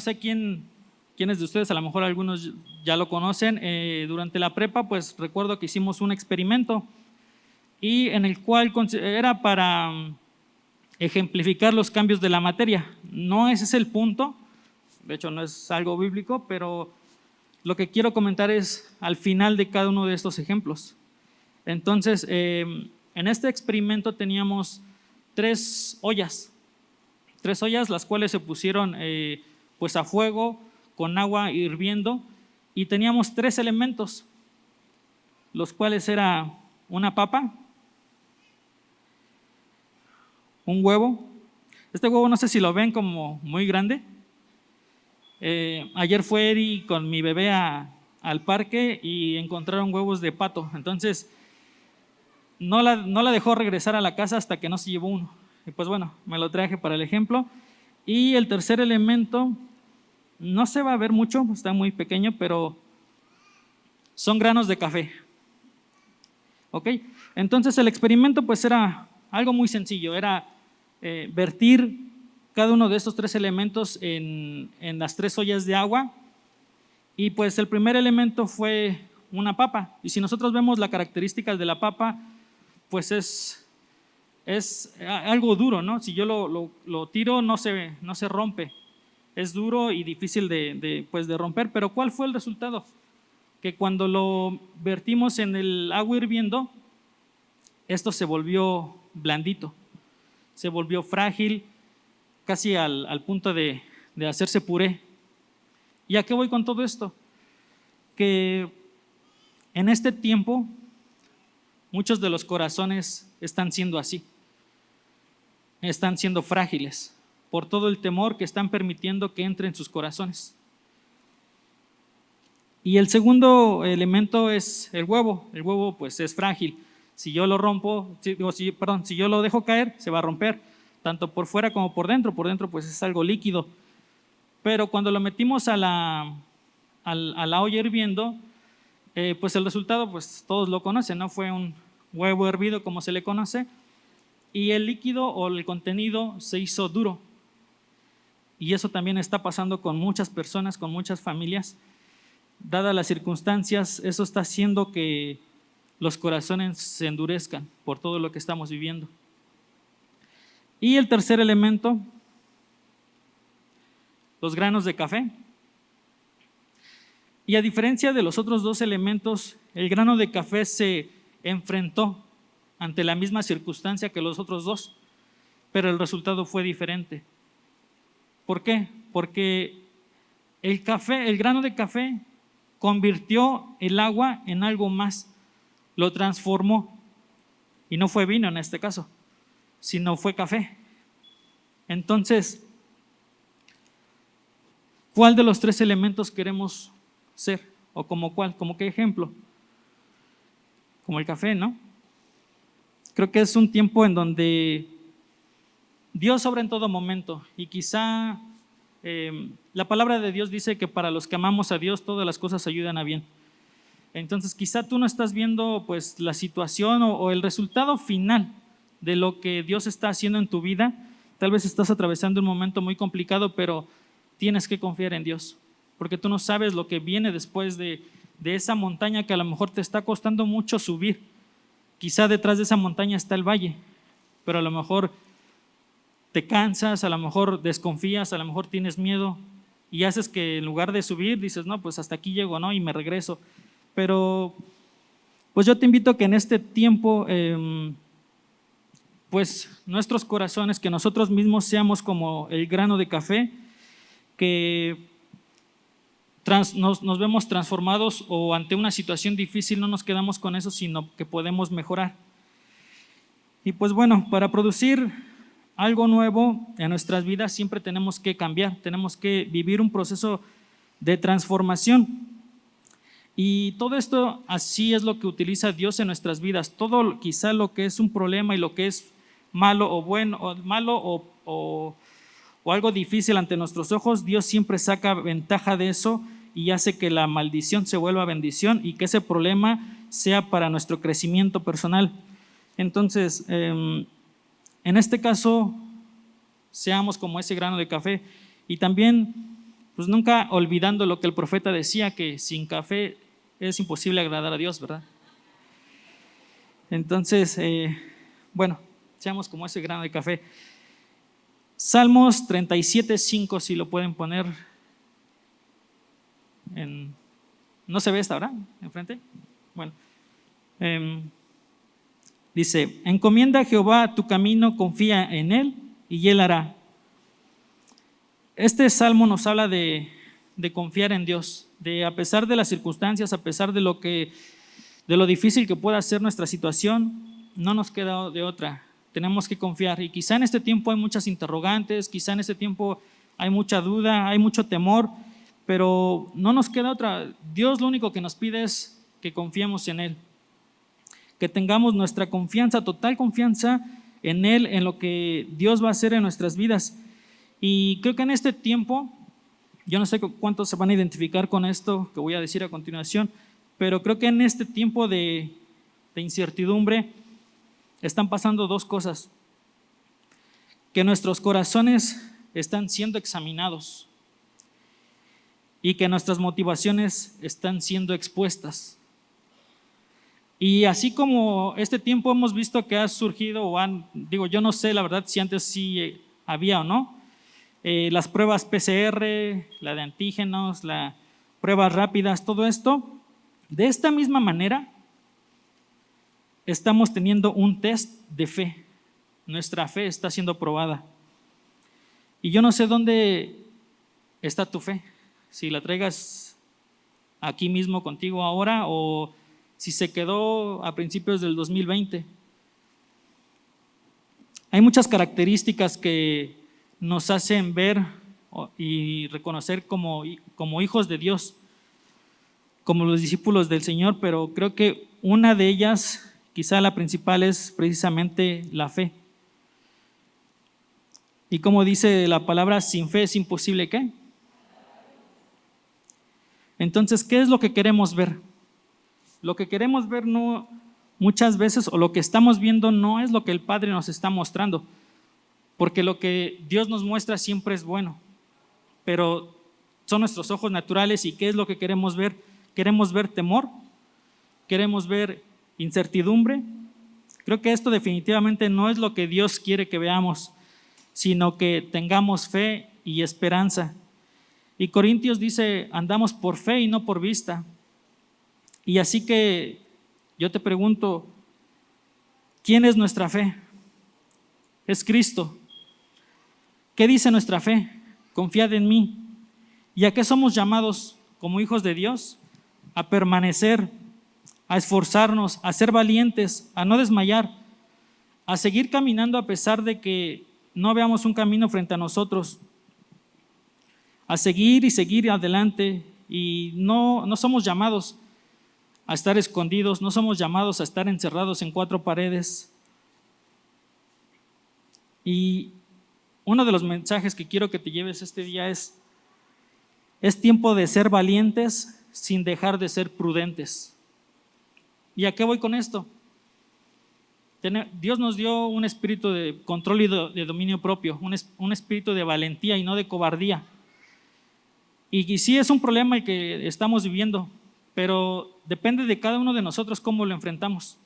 sé quiénes de ustedes, a lo mejor algunos ya lo conocen, durante la prepa pues recuerdo que hicimos un experimento y en el cual era para ejemplificar los cambios de la materia. No ese es el punto, de hecho no es algo bíblico, pero lo que quiero comentar es al final de cada uno de estos ejemplos. Entonces, en este experimento teníamos tres ollas, las cuales se pusieron pues a fuego con agua hirviendo y teníamos tres elementos, los cuales era una papa, un huevo. Este huevo no sé si lo ven como muy grande. Ayer fue Eri con mi bebé al parque y encontraron huevos de pato, entonces no la dejó regresar a la casa hasta que no se llevó uno. Y pues bueno, me lo traje para el ejemplo. Y el tercer elemento, no se va a ver mucho, está muy pequeño, pero son granos de café. ¿Ok? Entonces el experimento pues era algo muy sencillo, era vertir cada uno de estos tres elementos en las tres ollas de agua y pues el primer elemento fue una papa. Y si nosotros vemos las características de la papa, pues es algo duro, ¿no? Si yo lo tiro no se rompe, es duro y difícil de romper. Pero ¿cuál fue el resultado? Que cuando lo vertimos en el agua hirviendo, esto se volvió blandito, se volvió frágil, casi al punto de hacerse puré. ¿Y a qué voy con todo esto? Que en este tiempo muchos de los corazones están siendo así, están siendo frágiles por todo el temor que están permitiendo que entre en sus corazones. Y el segundo elemento es el huevo. El huevo pues es frágil. Si yo lo rompo, si yo lo dejo caer, se va a romper, tanto por fuera como por dentro. Por dentro pues es algo líquido. Pero cuando lo metimos a la olla hirviendo, pues el resultado pues todos lo conocen, ¿no? Fue un huevo hervido como se le conoce, y el líquido o el contenido se hizo duro. Y eso también está pasando con muchas personas, con muchas familias. Dadas las circunstancias, eso está haciendo que los corazones se endurezcan por todo lo que estamos viviendo. Y el tercer elemento, los granos de café. Y a diferencia de los otros dos elementos, el grano de café se enfrentó ante la misma circunstancia que los otros dos, pero el resultado fue diferente. ¿Por qué? Porque el grano de café convirtió el agua en algo más, lo transformó, y no fue vino en este caso, sino fue café. Entonces, ¿cuál de los tres elementos queremos ser? ¿O como cuál? ¿Como qué ejemplo? Como el café, ¿no? Creo que es un tiempo en donde Dios obra en todo momento y quizá la palabra de Dios dice que para los que amamos a Dios todas las cosas ayudan a bien. Entonces quizá tú no estás viendo pues la situación o el resultado final de lo que Dios está haciendo en tu vida. Tal vez estás atravesando un momento muy complicado, pero tienes que confiar en Dios, porque tú no sabes lo que viene después de esa montaña que a lo mejor te está costando mucho subir. Quizá detrás de esa montaña está el valle, pero a lo mejor te cansas, a lo mejor desconfías, a lo mejor tienes miedo y haces que en lugar de subir dices, no, pues hasta aquí llego, ¿no? Y me regreso. Pero pues yo te invito a que en este tiempo pues nuestros corazones, que nosotros mismos seamos como el grano de café, que nos vemos transformados o ante una situación difícil no nos quedamos con eso, sino que podemos mejorar. Y pues bueno, para producir algo nuevo en nuestras vidas siempre tenemos que cambiar, tenemos que vivir un proceso de transformación. Y todo esto así es lo que utiliza Dios en nuestras vidas. Todo quizá lo que es un problema y lo que es malo o bueno, o malo o algo difícil ante nuestros ojos, Dios siempre saca ventaja de eso y hace que la maldición se vuelva bendición y que ese problema sea para nuestro crecimiento personal. Entonces, en este caso, seamos como ese grano de café. Y también pues nunca olvidando lo que el profeta decía, que sin café es imposible agradar a Dios, ¿verdad? Entonces, bueno, seamos como ese grano de café. Salmos 37:5, si lo pueden poner en... ¿No se ve esta ahora? ¿Enfrente? Bueno. Dice, encomienda a Jehová tu camino, confía en Él y Él hará. Este salmo nos habla de confiar en Dios, de a pesar de las circunstancias, a pesar de lo difícil que pueda ser nuestra situación, no nos queda de otra. Tenemos que confiar. Y quizá en este tiempo hay muchas interrogantes, quizá en este tiempo hay mucha duda, hay mucho temor, pero no nos queda otra. Dios lo único que nos pide es que confiemos en Él, que tengamos nuestra confianza, total confianza en Él, en lo que Dios va a hacer en nuestras vidas. Y creo que en este tiempo, yo no sé cuántos se van a identificar con esto que voy a decir a continuación, pero creo que en este tiempo de incertidumbre están pasando dos cosas: que nuestros corazones están siendo examinados y que nuestras motivaciones están siendo expuestas. Y así como este tiempo hemos visto que ha surgido yo no sé la verdad si antes sí había o no, las pruebas PCR, la de antígenos, las pruebas rápidas, todo esto, de esta misma manera estamos teniendo un test de fe. Nuestra fe está siendo probada. Y yo no sé dónde está tu fe, si la traigas aquí mismo contigo ahora o si se quedó a principios del 2020. Hay muchas características que nos hacen ver y reconocer como hijos de Dios, como los discípulos del Señor, pero creo que una de ellas, quizá la principal, es precisamente la fe. Y como dice la palabra, sin fe es imposible, ¿qué? Entonces, ¿qué es lo que queremos ver? Lo que queremos ver no, muchas veces, o lo que estamos viendo no es lo que el Padre nos está mostrando, porque lo que Dios nos muestra siempre es bueno, pero son nuestros ojos naturales. ¿Y qué es lo que queremos ver? ¿Queremos ver temor? ¿Queremos ver incertidumbre? Creo que esto definitivamente no es lo que Dios quiere que veamos, sino que tengamos fe y esperanza. Y Corintios dice, andamos por fe y no por vista. Y así que yo te pregunto, ¿quién es nuestra fe? Es Cristo. ¿Qué dice nuestra fe? Confiad en mí. ¿Y a qué somos llamados como hijos de Dios? A permanecer, a esforzarnos, a ser valientes, a no desmayar, a seguir caminando a pesar de que no veamos un camino frente a nosotros, a seguir y seguir adelante. Y no somos llamados a estar escondidos, no somos llamados a estar encerrados en cuatro paredes. Y uno de los mensajes que quiero que te lleves este día es tiempo de ser valientes sin dejar de ser prudentes. ¿Y a qué voy con esto? Dios nos dio un espíritu de control y de dominio propio, un espíritu de valentía y no de cobardía. Y sí es un problema el que estamos viviendo, pero depende de cada uno de nosotros cómo lo enfrentamos.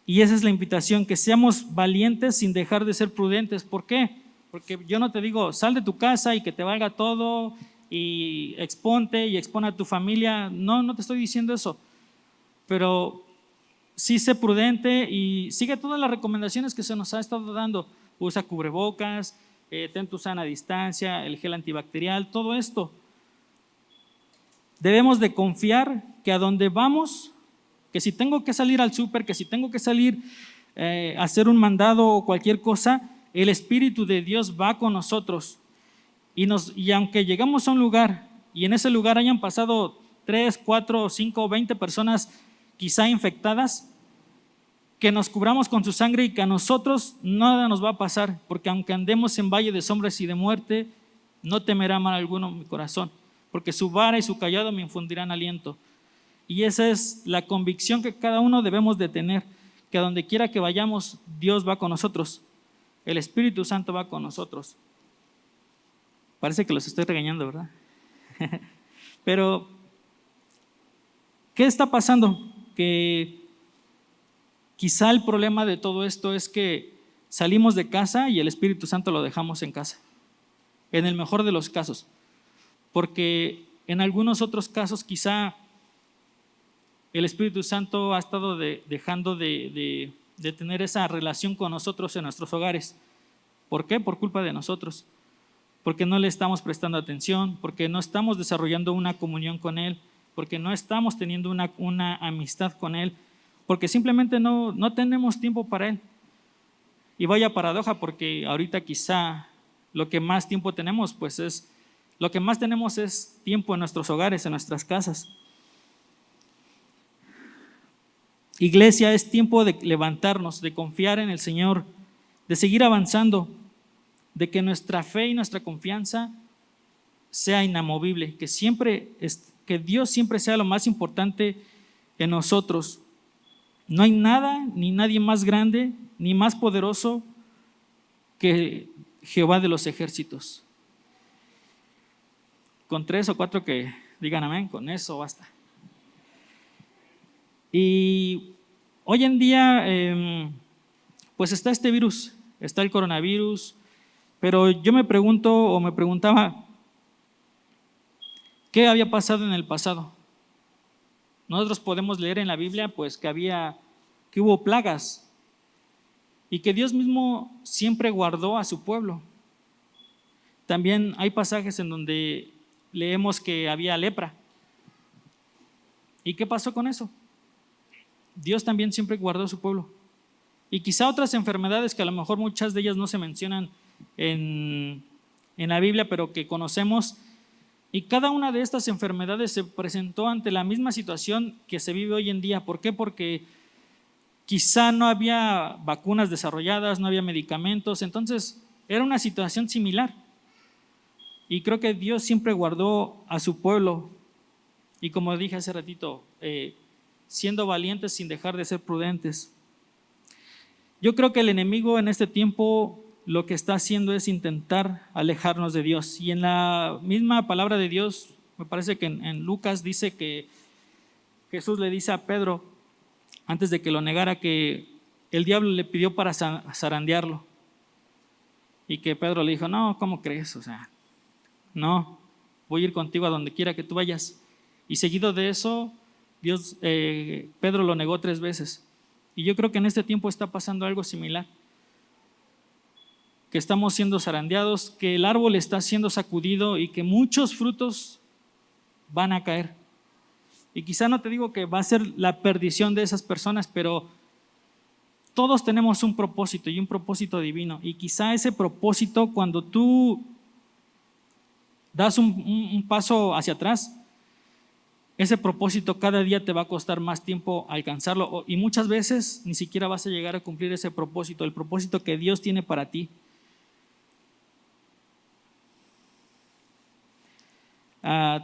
Y esa es la invitación, que seamos valientes sin dejar de ser prudentes. ¿Por qué? Porque yo no te digo, sal de tu casa y que te valga todo y exponte y expone a tu familia. No te estoy diciendo eso. Pero sí sé prudente y sigue todas las recomendaciones que se nos ha estado dando. Usa cubrebocas, ten tu sana distancia, el gel antibacterial, todo esto. Debemos de confiar que a donde vamos, que si tengo que salir al súper, que si tengo que salir a hacer un mandado o cualquier cosa, el Espíritu de Dios va con nosotros. Y aunque llegamos a un lugar y en ese lugar hayan pasado 3, 4, 5, 20 personas quizá infectadas, que nos cubramos con su sangre y que a nosotros nada nos va a pasar, porque aunque andemos en valle de sombras y de muerte, no temerá mal alguno mi corazón, porque su vara y su cayado me infundirán aliento. Y esa es la convicción que cada uno debemos de tener, que a donde quiera que vayamos, Dios va con nosotros, el Espíritu Santo va con nosotros. Parece que los estoy regañando, ¿verdad? Pero, ¿qué está pasando? Que quizá el problema de todo esto es que salimos de casa y el Espíritu Santo lo dejamos en casa, en el mejor de los casos, porque en algunos otros casos quizá el Espíritu Santo ha estado dejando de tener esa relación con nosotros en nuestros hogares. ¿Por qué? Por culpa de nosotros, porque no le estamos prestando atención, porque no estamos desarrollando una comunión con Él, porque no estamos teniendo una amistad con Él, porque simplemente no tenemos tiempo para Él. Y vaya paradoja, porque ahorita quizá lo que más tiempo tenemos, pues es tiempo en nuestros hogares, en nuestras casas. Iglesia, es tiempo de levantarnos, de confiar en el Señor, de seguir avanzando, de que nuestra fe y nuestra confianza sea inamovible, que Dios siempre sea lo más importante en nosotros. No hay nada ni nadie más grande ni más poderoso que Jehová de los ejércitos. Con 3 o 4 que digan amén, con eso basta. Y hoy en día, pues está este virus, está el coronavirus, pero yo me preguntaba, ¿qué había pasado en el pasado? Nosotros podemos leer en la Biblia pues que hubo plagas y que Dios mismo siempre guardó a su pueblo. También hay pasajes en donde leemos que había lepra. ¿Y qué pasó con eso? Dios también siempre guardó a su pueblo. Y quizá otras enfermedades que a lo mejor muchas de ellas no se mencionan en la Biblia, pero que conocemos. Y cada una de estas enfermedades se presentó ante la misma situación que se vive hoy en día. ¿Por qué? Porque quizá no había vacunas desarrolladas, no había medicamentos, entonces era una situación similar. Y creo que Dios siempre guardó a su pueblo. Y como dije hace ratito, siendo valientes sin dejar de ser prudentes. Yo creo que el enemigo en este tiempo lo que está haciendo es intentar alejarnos de Dios. Y en la misma palabra de Dios, me parece que en Lucas dice que Jesús le dice a Pedro, antes de que lo negara, que el diablo le pidió para zarandearlo. Y que Pedro le dijo, no, ¿cómo crees? O sea, no, voy a ir contigo a donde quiera que tú vayas. Y seguido de eso, Pedro lo negó 3 veces. Y yo creo que en este tiempo está pasando algo similar, que estamos siendo zarandeados, que el árbol está siendo sacudido y que muchos frutos van a caer. Y quizá no te digo que va a ser la perdición de esas personas, pero todos tenemos un propósito y un propósito divino. Y quizá ese propósito, cuando tú das un paso hacia atrás, ese propósito cada día te va a costar más tiempo alcanzarlo y muchas veces ni siquiera vas a llegar a cumplir ese propósito, el propósito que Dios tiene para ti.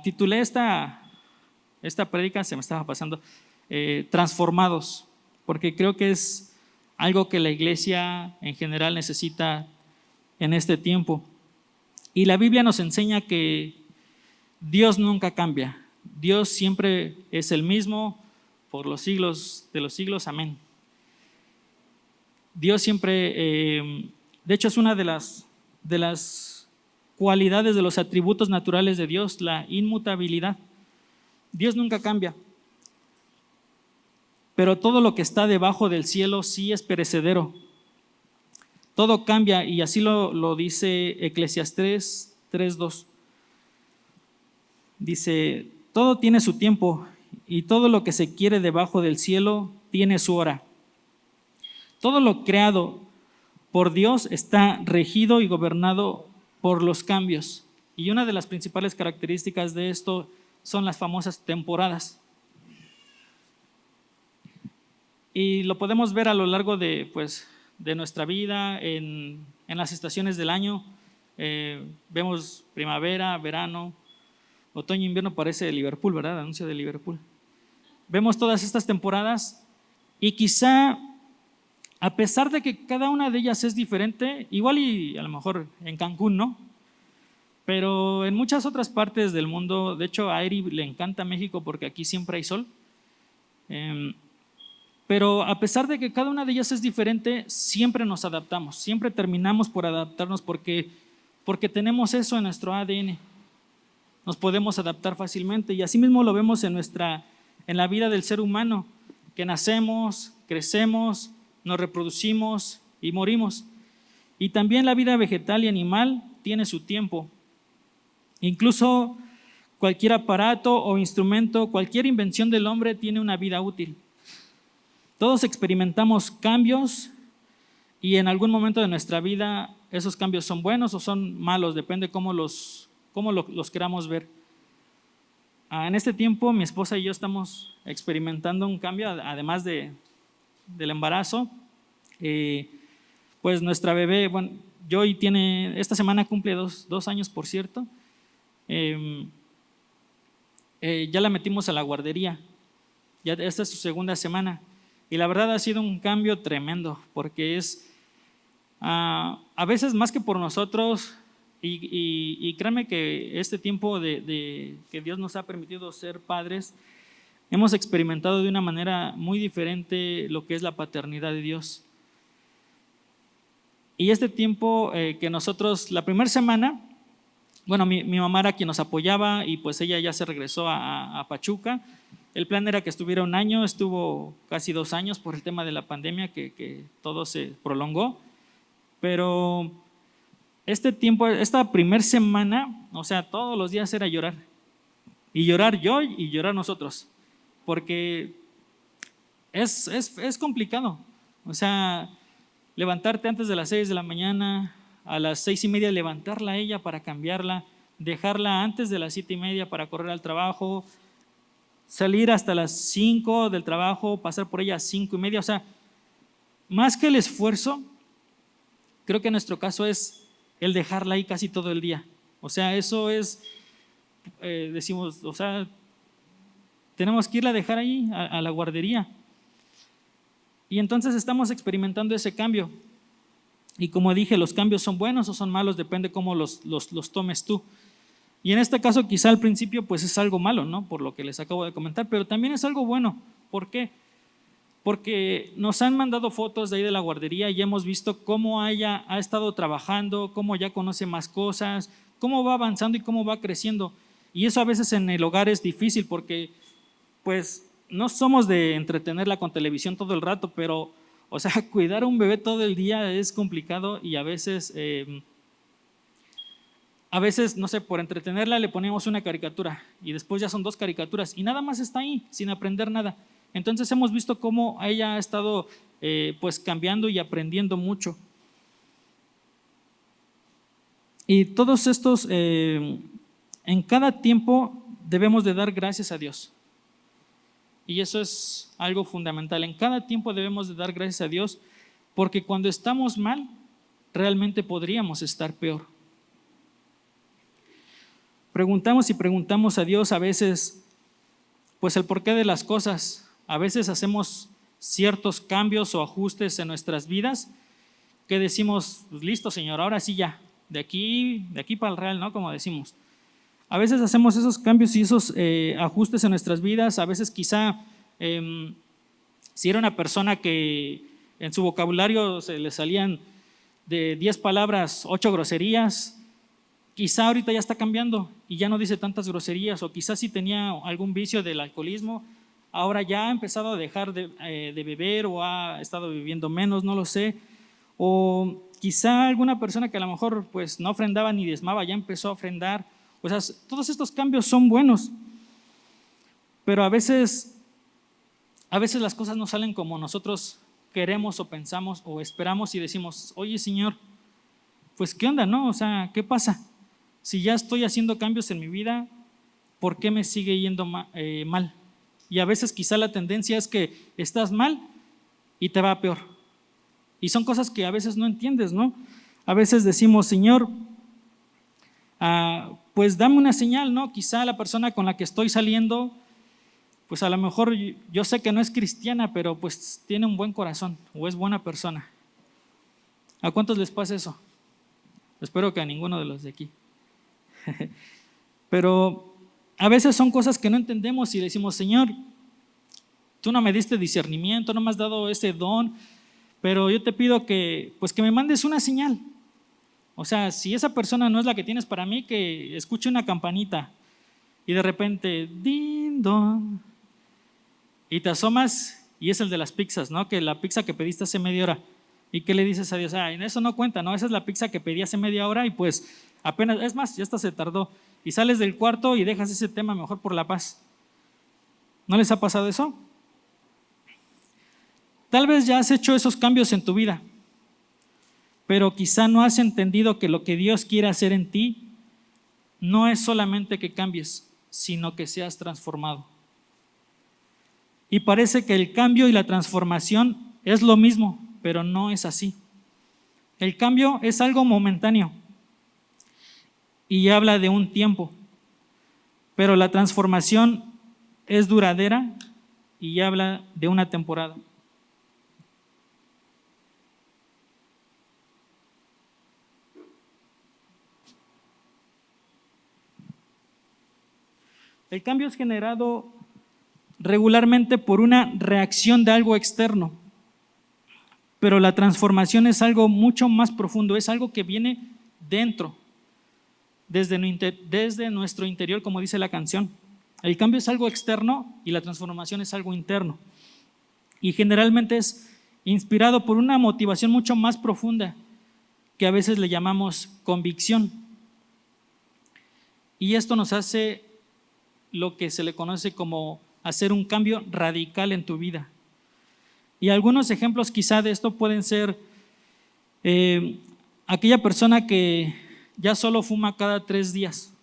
Titulé esta prédica, se me estaba pasando, Transformados, porque creo que es algo que la iglesia en general necesita en este tiempo. Y la Biblia nos enseña que Dios nunca cambia. Dios siempre es el mismo por los siglos de los siglos. Amén. Dios siempre, de hecho es una de las cualidades, de los atributos naturales de Dios, la inmutabilidad. Dios nunca cambia. Pero todo lo que está debajo del cielo sí es perecedero. Todo cambia y así lo dice Eclesiastés 3:2. Dice, todo tiene su tiempo y todo lo que se quiere debajo del cielo tiene su hora. Todo lo creado por Dios está regido y gobernado por los cambios. Y una de las principales características de esto son las famosas temporadas. Y lo podemos ver a lo largo de nuestra vida, en las estaciones del año. Vemos primavera, verano, otoño, invierno, parece Liverpool, ¿verdad? Anuncio de Liverpool. Vemos todas estas temporadas y quizá, a pesar de que cada una de ellas es diferente, igual y a lo mejor en Cancún, ¿no? Pero en muchas otras partes del mundo, de hecho a Eri le encanta México porque aquí siempre hay sol. Pero a pesar de que cada una de ellas es diferente, siempre nos adaptamos, siempre terminamos por adaptarnos porque tenemos eso en nuestro ADN. Nos podemos adaptar fácilmente y así mismo lo vemos en la vida del ser humano, que nacemos, crecemos, nos reproducimos y morimos. Y también la vida vegetal y animal tiene su tiempo. Incluso cualquier aparato o instrumento, cualquier invención del hombre tiene una vida útil. Todos experimentamos cambios y en algún momento de nuestra vida esos cambios son buenos o son malos, depende cómo los queramos ver. En este tiempo mi esposa y yo estamos experimentando un cambio, además del embarazo. Pues nuestra bebé, bueno, Joy esta semana cumple 2 años, por cierto. Ya la metimos a la guardería, ya esta es su segunda semana y la verdad ha sido un cambio tremendo porque es a veces más que por nosotros y créanme que este tiempo que Dios nos ha permitido ser padres, hemos experimentado de una manera muy diferente lo que es la paternidad de Dios. Y este tiempo que nosotros, la primera semana, bueno, mi mamá era quien nos apoyaba y pues ella ya se regresó a Pachuca. El plan era que estuviera 1 año, estuvo casi 2 años por el tema de la pandemia que todo se prolongó. Pero este tiempo, esta primera semana, o sea, todos los días era llorar. Y llorar yo y llorar nosotros. Porque es complicado. O sea, levantarte antes de las 6 de la mañana, a las 6:30 levantarla a ella para cambiarla, dejarla antes de las 7:30 para correr al trabajo, salir hasta las 5 del trabajo, pasar por ella a 5:30. O sea, más que el esfuerzo, creo que en nuestro caso es el dejarla ahí casi todo el día. O sea, eso es, decimos, o sea, tenemos que irla a dejar ahí a la guardería. Y entonces estamos experimentando ese cambio. Y como dije, los cambios son buenos o son malos, depende cómo los tomes tú. Y en este caso quizá al principio pues es algo malo, ¿no? Por lo que les acabo de comentar, pero también es algo bueno. ¿Por qué? Porque nos han mandado fotos de ahí de la guardería y hemos visto cómo ella ha estado trabajando, cómo ya conoce más cosas, cómo va avanzando y cómo va creciendo. Y eso a veces en el hogar es difícil porque pues no somos de entretenerla con televisión todo el rato, pero o sea, cuidar a un bebé todo el día es complicado y a veces, no sé, por entretenerla le ponemos una caricatura y después ya son 2 caricaturas y nada más está ahí sin aprender nada. Entonces hemos visto cómo ella ha estado pues cambiando y aprendiendo mucho. Y todos estos, en cada tiempo debemos de dar gracias a Dios. Y eso es algo fundamental. En cada tiempo debemos de dar gracias a Dios porque cuando estamos mal, realmente podríamos estar peor. Preguntamos a Dios a veces, pues el porqué de las cosas. A veces hacemos ciertos cambios o ajustes en nuestras vidas que decimos, pues listo Señor, ahora sí ya, de aquí para el real, ¿no? Como decimos. A veces hacemos esos cambios y esos ajustes en nuestras vidas. A veces quizá si era una persona que en su vocabulario se le salían de 10 palabras, 8 groserías, quizá ahorita ya está cambiando y ya no dice tantas groserías, o quizá si tenía algún vicio del alcoholismo, ahora ya ha empezado a dejar de beber o ha estado viviendo menos, no lo sé. O quizá alguna persona que a lo mejor pues no ofrendaba ni diezmaba, ya empezó a ofrendar. O sea, todos estos cambios son buenos, pero a veces las cosas no salen como nosotros queremos o pensamos o esperamos y decimos, oye Señor, pues ¿qué onda, no? O sea, ¿qué pasa? Si ya estoy haciendo cambios en mi vida, ¿por qué me sigue yendo mal? Y a veces quizá la tendencia es que estás mal y te va peor. Y son cosas que a veces no entiendes, ¿no? A veces decimos, Señor, pues dame una señal, ¿no? Quizá la persona con la que estoy saliendo, pues a lo mejor yo sé que no es cristiana, pero pues tiene un buen corazón o es buena persona. ¿A cuántos les pasa eso? Espero que a ninguno de los de aquí. Pero a veces son cosas que no entendemos y le decimos, Señor, tú no me diste discernimiento, no me has dado ese don, pero yo te pido que, pues que me mandes una señal. O sea, si esa persona no es la que tienes para mí, que escuche una campanita y de repente, din don, y te asomas y es el de las pizzas, ¿no? Que la pizza que pediste hace media hora. ¿Y qué le dices a Dios? En eso no cuenta, ¿no? Esa es la pizza que pedí hace media hora y pues apenas, es más, ya hasta se tardó. Y sales del cuarto y dejas ese tema mejor por la paz. ¿No les ha pasado eso? Tal vez ya has hecho esos cambios en tu vida, pero quizá no has entendido que lo que Dios quiere hacer en ti no es solamente que cambies, sino que seas transformado. Y parece que el cambio y la transformación es lo mismo, pero no es así. El cambio es algo momentáneo y habla de un tiempo, pero la transformación es duradera y habla de una temporada. El cambio es generado regularmente por una reacción de algo externo, pero la transformación es algo mucho más profundo, es algo que viene dentro, desde nuestro interior, como dice la canción. El cambio es algo externo y la transformación es algo interno. Y generalmente es inspirado por una motivación mucho más profunda, que a veces le llamamos convicción. Y esto nos hace lo que se le conoce como hacer un cambio radical en tu vida. Y algunos ejemplos quizá de esto pueden ser aquella persona que ya solo fuma cada 3 días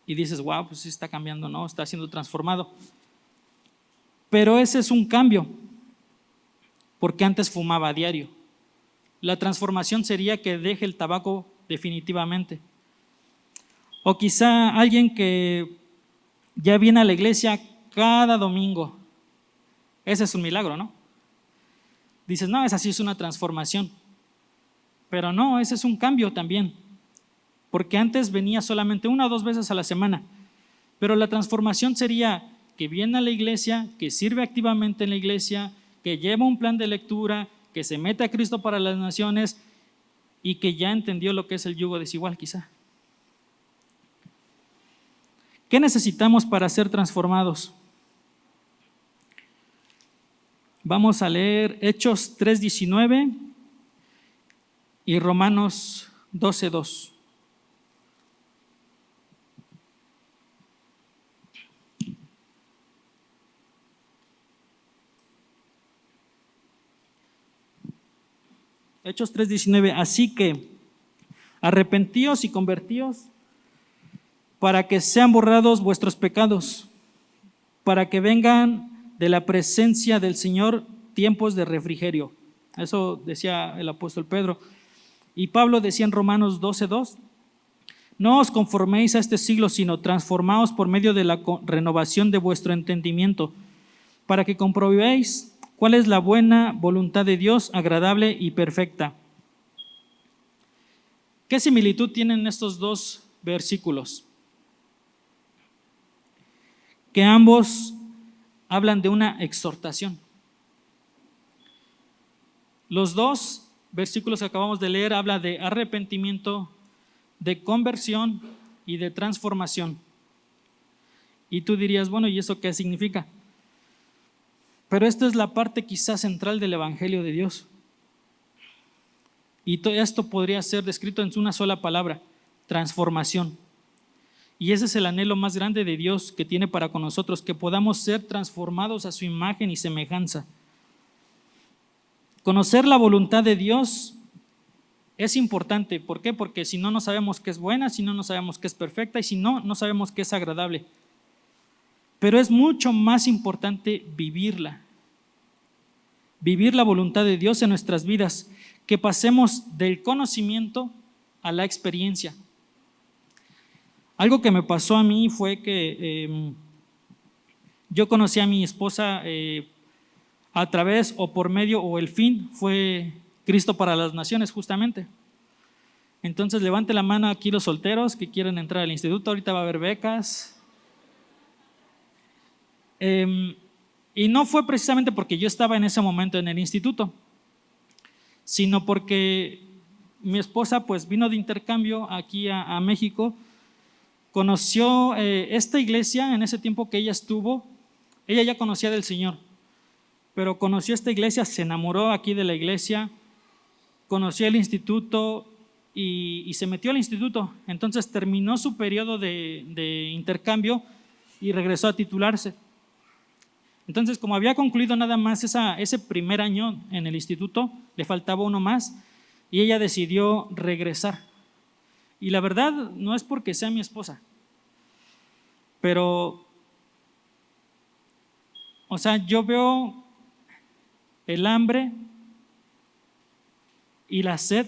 y dices, wow, pues sí está cambiando, ¿no? Está siendo transformado. Pero ese es un cambio, porque antes fumaba a diario. La transformación sería que deje el tabaco definitivamente. O quizá alguien que ya viene a la iglesia cada domingo. Ese es un milagro, ¿no? Dices, no, esa sí es una transformación. Pero no, ese es un cambio también. Porque antes venía solamente 1 o 2 veces a la semana. Pero la transformación sería que viene a la iglesia, que sirve activamente en la iglesia, que lleva un plan de lectura, que se mete a Cristo para las naciones y que ya entendió lo que es el yugo desigual quizá. ¿Qué necesitamos para ser transformados? Vamos a leer Hechos 3:19 y Romanos 12:2. Hechos 3:19, así que arrepentíos y convertíos para que sean borrados vuestros pecados, para que vengan de la presencia del Señor tiempos de refrigerio. Eso decía el apóstol Pedro. Y Pablo decía en Romanos 12:2, no os conforméis a este siglo, sino transformaos por medio de la renovación de vuestro entendimiento, para que comprobéis cuál es la buena voluntad de Dios, agradable y perfecta. ¿Qué similitud tienen estos 2 versículos? Que ambos hablan de una exhortación. Los 2 versículos que acabamos de leer hablan de arrepentimiento, de conversión y de transformación. Y tú dirías, bueno, ¿y eso qué significa? Pero esta es la parte quizás central del Evangelio de Dios. Y todo esto podría ser descrito en una sola palabra, transformación. Y ese es el anhelo más grande de Dios que tiene para con nosotros, que podamos ser transformados a su imagen y semejanza. Conocer la voluntad de Dios es importante. ¿Por qué? Porque si no, no sabemos qué es buena, si no, no sabemos qué es perfecta y si no, no sabemos qué es agradable. Pero es mucho más importante vivirla. Vivir la voluntad de Dios en nuestras vidas, que pasemos del conocimiento a la experiencia. Algo que me pasó a mí fue que yo conocí a mi esposa a través o por medio o el fin fue Cristo para las Naciones justamente. Entonces levante la mano aquí los solteros que quieren entrar al instituto, ahorita va a haber becas. Y no fue precisamente porque yo estaba en ese momento en el instituto, sino porque mi esposa pues vino de intercambio aquí a México, conoció esta iglesia en ese tiempo que ella estuvo, ella ya conocía del Señor, pero conoció esta iglesia, se enamoró aquí de la iglesia, conoció el instituto y se metió al instituto. Entonces terminó su periodo de intercambio y regresó a titularse. Entonces, como había concluido nada más ese primer año en el instituto, le faltaba uno más y ella decidió regresar. Y la verdad no es porque sea mi esposa, pero, o sea, yo veo el hambre y la sed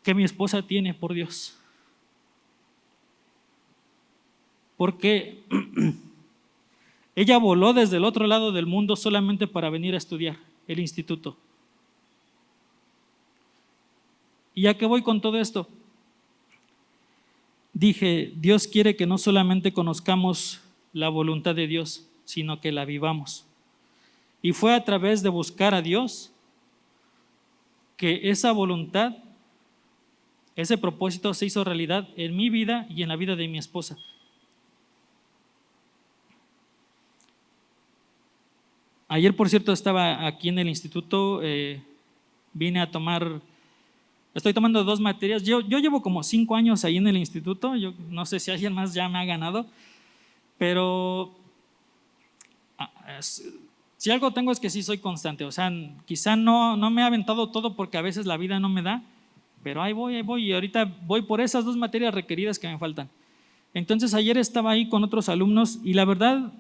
que mi esposa tiene por Dios. Porque ella voló desde el otro lado del mundo solamente para venir a estudiar el instituto. ¿Y a qué voy con todo esto? Dije, Dios quiere que no solamente conozcamos la voluntad de Dios, sino que la vivamos. Y fue a través de buscar a Dios que esa voluntad, ese propósito se hizo realidad en mi vida y en la vida de mi esposa. Ayer, por cierto, estaba aquí en el instituto, vine a tomar, estoy tomando 2 materias. Yo llevo como 5 años ahí en el instituto, yo no sé si alguien más ya me ha ganado, pero si algo tengo es que sí soy constante. O sea, quizá no me he aventado todo porque a veces la vida no me da, pero ahí voy y ahorita voy por esas 2 materias requeridas que me faltan. Entonces ayer estaba ahí con otros alumnos y la verdad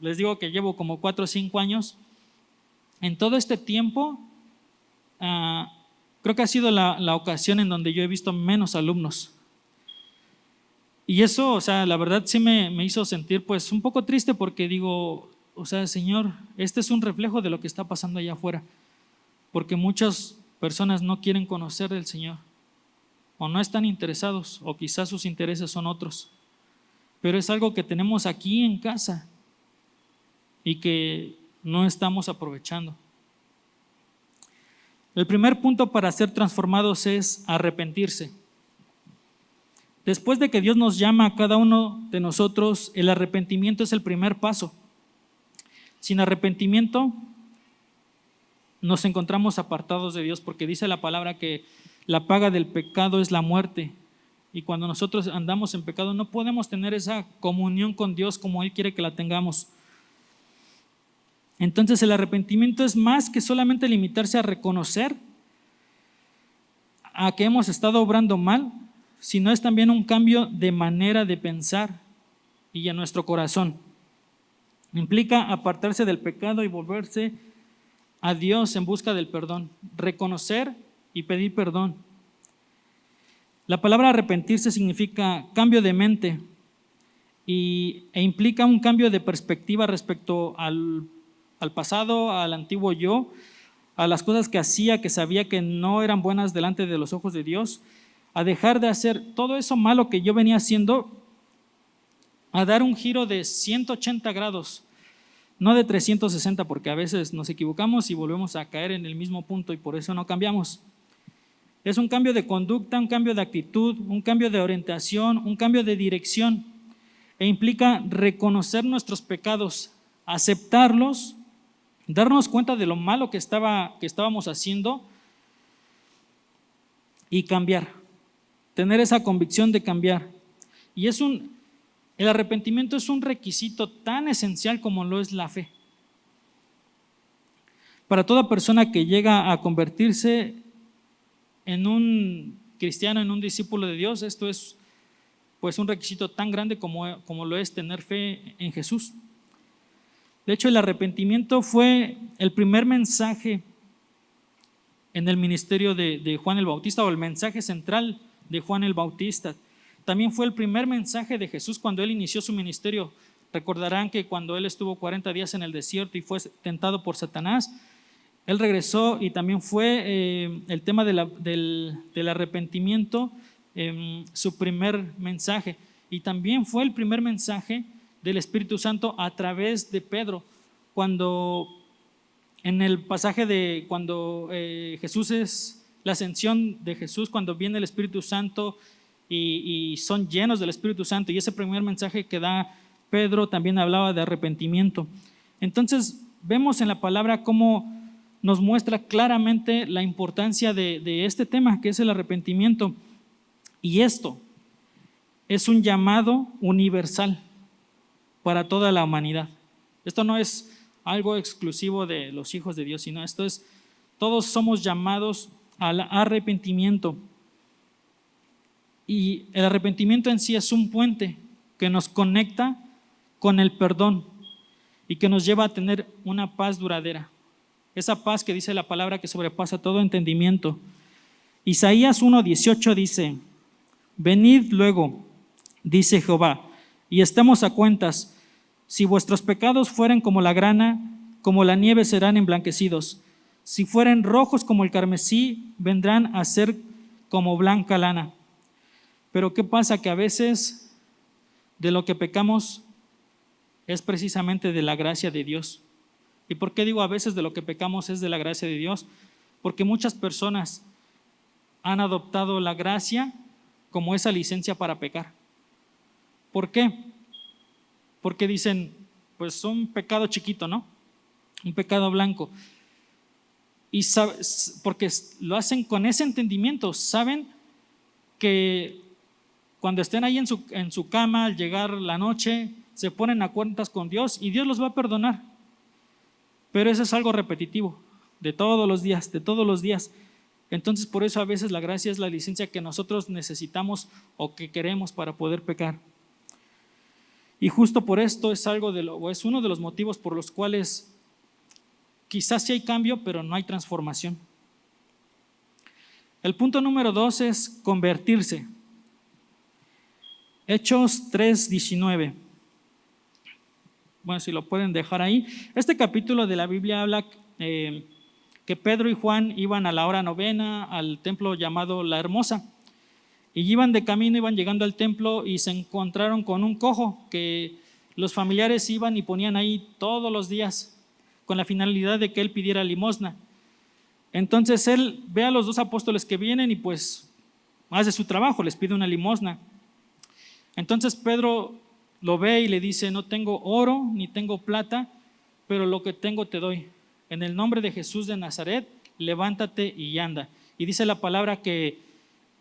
les digo que llevo como 4 o 5 años. En todo este tiempo creo que ha sido la ocasión en donde yo he visto menos alumnos. Y eso, o sea, la verdad sí me hizo sentir pues un poco triste porque digo, o sea, Señor, este es un reflejo de lo que está pasando allá afuera, porque muchas personas no quieren conocer del Señor, o no están interesados, o quizás sus intereses son otros, pero es algo que tenemos aquí en casa y que no estamos aprovechando. El primer punto para ser transformados es arrepentirse. Después de que Dios nos llama a cada uno de nosotros, el arrepentimiento es el primer paso. Sin arrepentimiento nos encontramos apartados de Dios, porque dice la palabra que la paga del pecado es la muerte. Y cuando nosotros andamos en pecado no podemos tener esa comunión con Dios como Él quiere que la tengamos. Entonces el arrepentimiento es más que solamente limitarse a reconocer a que hemos estado obrando mal, sino es también un cambio de manera de pensar y en nuestro corazón. Implica apartarse del pecado y volverse a Dios en busca del perdón, reconocer y pedir perdón. La palabra arrepentirse significa cambio de mente e implica un cambio de perspectiva respecto al pasado, al antiguo yo, a las cosas que hacía, que sabía que no eran buenas delante de los ojos de Dios, a dejar de hacer todo eso malo que yo venía haciendo, a dar un giro de 180 grados, no de 360, porque a veces nos equivocamos y volvemos a caer en el mismo punto y por eso no cambiamos. Es un cambio de conducta, un cambio de actitud, un cambio de orientación, un cambio de dirección, e implica reconocer nuestros pecados, aceptarlos, darnos cuenta de lo malo que estábamos haciendo y cambiar, tener esa convicción de cambiar. Y el arrepentimiento es un requisito tan esencial como lo es la fe. Para toda persona que llega a convertirse en un cristiano, en un discípulo de Dios, esto es pues un requisito tan grande como lo es tener fe en Jesús. De hecho, el arrepentimiento fue el primer mensaje en el ministerio de Juan el Bautista, o el mensaje central de Juan el Bautista. También fue el primer mensaje de Jesús cuando Él inició su ministerio. Recordarán que cuando Él estuvo 40 días en el desierto y fue tentado por Satanás, Él regresó y también fue el tema del arrepentimiento su primer mensaje. Y también fue el primer mensaje del Espíritu Santo a través de Pedro. Cuando en el pasaje de cuando Jesús es la ascensión de Jesús, cuando viene el Espíritu Santo y son llenos del Espíritu Santo, y ese primer mensaje que da Pedro también hablaba de arrepentimiento. Entonces vemos en la palabra cómo nos muestra claramente la importancia de este tema, que es el arrepentimiento. Y esto es un llamado universal para toda la humanidad. Esto no es algo exclusivo de los hijos de Dios, sino esto es, todos somos llamados al arrepentimiento. Y el arrepentimiento en sí es un puente que nos conecta con el perdón y que nos lleva a tener una paz duradera. Esa paz que dice la palabra que sobrepasa todo entendimiento. Isaías 1:18 dice: venid luego, dice Jehová, y estemos a cuentas. Si vuestros pecados fueren como la grana, como la nieve serán emblanquecidos. Si fueren rojos como el carmesí, vendrán a ser como blanca lana. Pero ¿qué pasa? Que a veces de lo que pecamos es precisamente de la gracia de Dios. ¿Y por qué digo a veces de lo que pecamos es de la gracia de Dios? Porque muchas personas han adoptado la gracia como esa licencia para pecar. ¿Por qué? Porque dicen, pues un pecado chiquito, ¿no? Un pecado blanco. Y porque lo hacen con ese entendimiento, saben que cuando estén ahí en su cama, al llegar la noche, se ponen a cuentas con Dios y Dios los va a perdonar. Pero eso es algo repetitivo, de todos los días, de todos los días. Entonces por eso a veces la gracia es la licencia que nosotros necesitamos o que queremos para poder pecar. Y justo por esto es uno de los motivos por los cuales quizás sí hay cambio, pero no hay transformación. El punto número 2 es convertirse. Hechos 3:19. Bueno, si lo pueden dejar ahí. Este capítulo de la Biblia habla que Pedro y Juan iban a la hora novena al templo llamado La Hermosa. Y iban de camino, iban llegando al templo y se encontraron con un cojo que los familiares iban y ponían ahí todos los días con la finalidad de que él pidiera limosna. Entonces él ve a los dos apóstoles que vienen y pues hace su trabajo, les pide una limosna. Entonces Pedro lo ve y le dice: no tengo oro ni tengo plata, pero lo que tengo te doy. En el nombre de Jesús de Nazaret, levántate y anda. Y dice la palabra que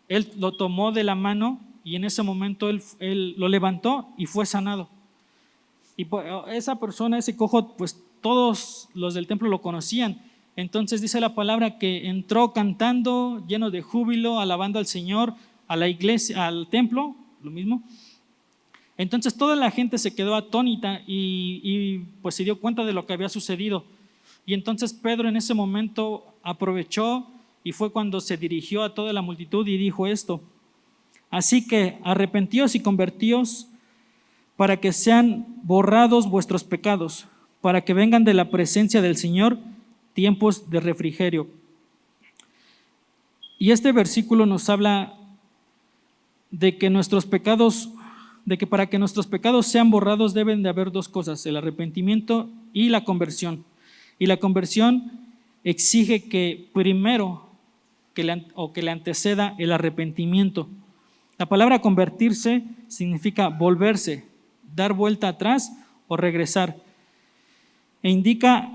él lo tomó de la mano y en ese momento él lo levantó y fue sanado. Y esa persona, ese cojo, pues todos los del templo lo conocían. Entonces dice la palabra que entró cantando, lleno de júbilo, alabando al Señor, a la iglesia, al templo, lo mismo. Entonces toda la gente se quedó atónita y pues se dio cuenta de lo que había sucedido. Y entonces Pedro en ese momento aprovechó y fue cuando se dirigió a toda la multitud y dijo esto: así que arrepentíos y convertíos para que sean borrados vuestros pecados, para que vengan de la presencia del Señor tiempos de refrigerio. Y este versículo nos habla de que para que nuestros pecados sean borrados deben de haber dos cosas: el arrepentimiento y la conversión. Y la conversión exige que primero que le anteceda el arrepentimiento. La palabra convertirse significa volverse, dar vuelta atrás o regresar. E indica,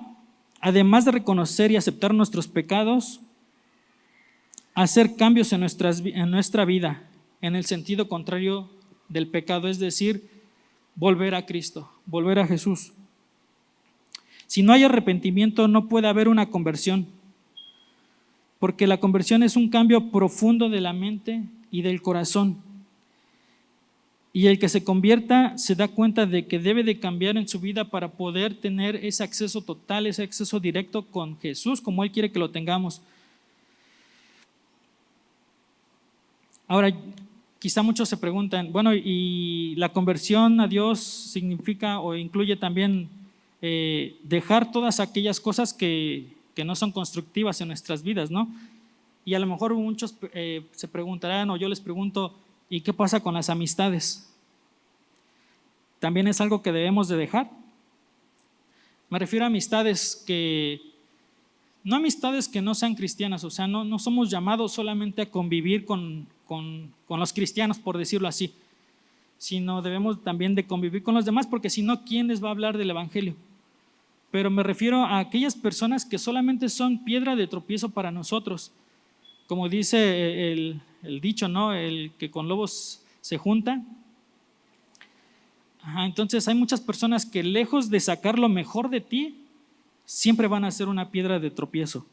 además de reconocer y aceptar nuestros pecados, hacer cambios en nuestra vida en el sentido contrario del pecado, es decir, volver a Cristo, volver a Jesús. Si no hay arrepentimiento, no puede haber una conversión, porque la conversión es un cambio profundo de la mente y del corazón. Y el que se convierta se da cuenta de que debe de cambiar en su vida para poder tener ese acceso total, ese acceso directo con Jesús, como Él quiere que lo tengamos. Ahora, quizá muchos se preguntan, bueno, ¿y la conversión a Dios significa o incluye también dejar todas aquellas cosas que que no son constructivas en nuestras vidas, ¿no? Y a lo mejor muchos se preguntarán, o yo les pregunto, ¿y qué pasa con las amistades? ¿También es algo que debemos de dejar? Me refiero a amistades no amistades que no sean cristianas, o sea, no somos llamados solamente a convivir con los cristianos, por decirlo así, sino debemos también de convivir con los demás, porque si no, ¿quién les va a hablar del evangelio? Pero me refiero a aquellas personas que solamente son piedra de tropiezo para nosotros, como dice el dicho, ¿no? El que con lobos se junta. Entonces hay muchas personas que lejos de sacar lo mejor de ti, siempre van a ser una piedra de tropiezo.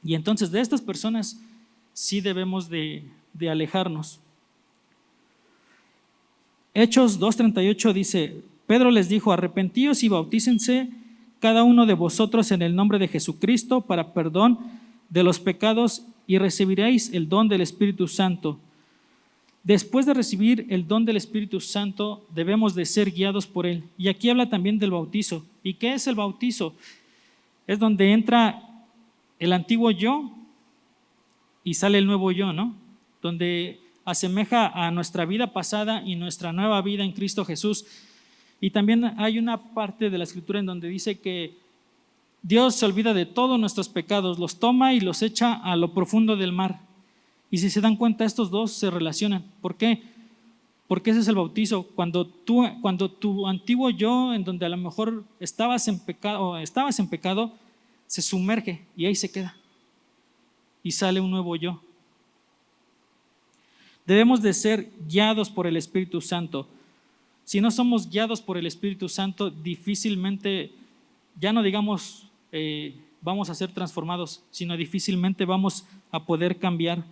Y entonces de estas personas sí debemos de alejarnos. Hechos 2:38 dice, Pedro les dijo, arrepentíos y bautícense cada uno de vosotros en el nombre de Jesucristo para perdón de los pecados y recibiréis el don del Espíritu Santo. Después de recibir el don del Espíritu Santo, debemos de ser guiados por Él. Y aquí habla también del bautizo. ¿Y qué es el bautizo? Es donde entra el antiguo yo y sale el nuevo yo, ¿no? Donde asemeja a nuestra vida pasada y nuestra nueva vida en Cristo Jesús. Y también hay una parte de la Escritura en donde dice que Dios se olvida de todos nuestros pecados, los toma y los echa a lo profundo del mar. Y si se dan cuenta, estos dos se relacionan. ¿Por qué? Porque ese es el bautizo. Cuando tu antiguo yo, en donde a lo mejor estabas en pecado, se sumerge y ahí se queda. Y sale un nuevo yo. Debemos de ser guiados por el Espíritu Santo. Si no somos guiados por el Espíritu Santo, difícilmente, ya no digamos vamos a ser transformados, sino difícilmente vamos a poder cambiar.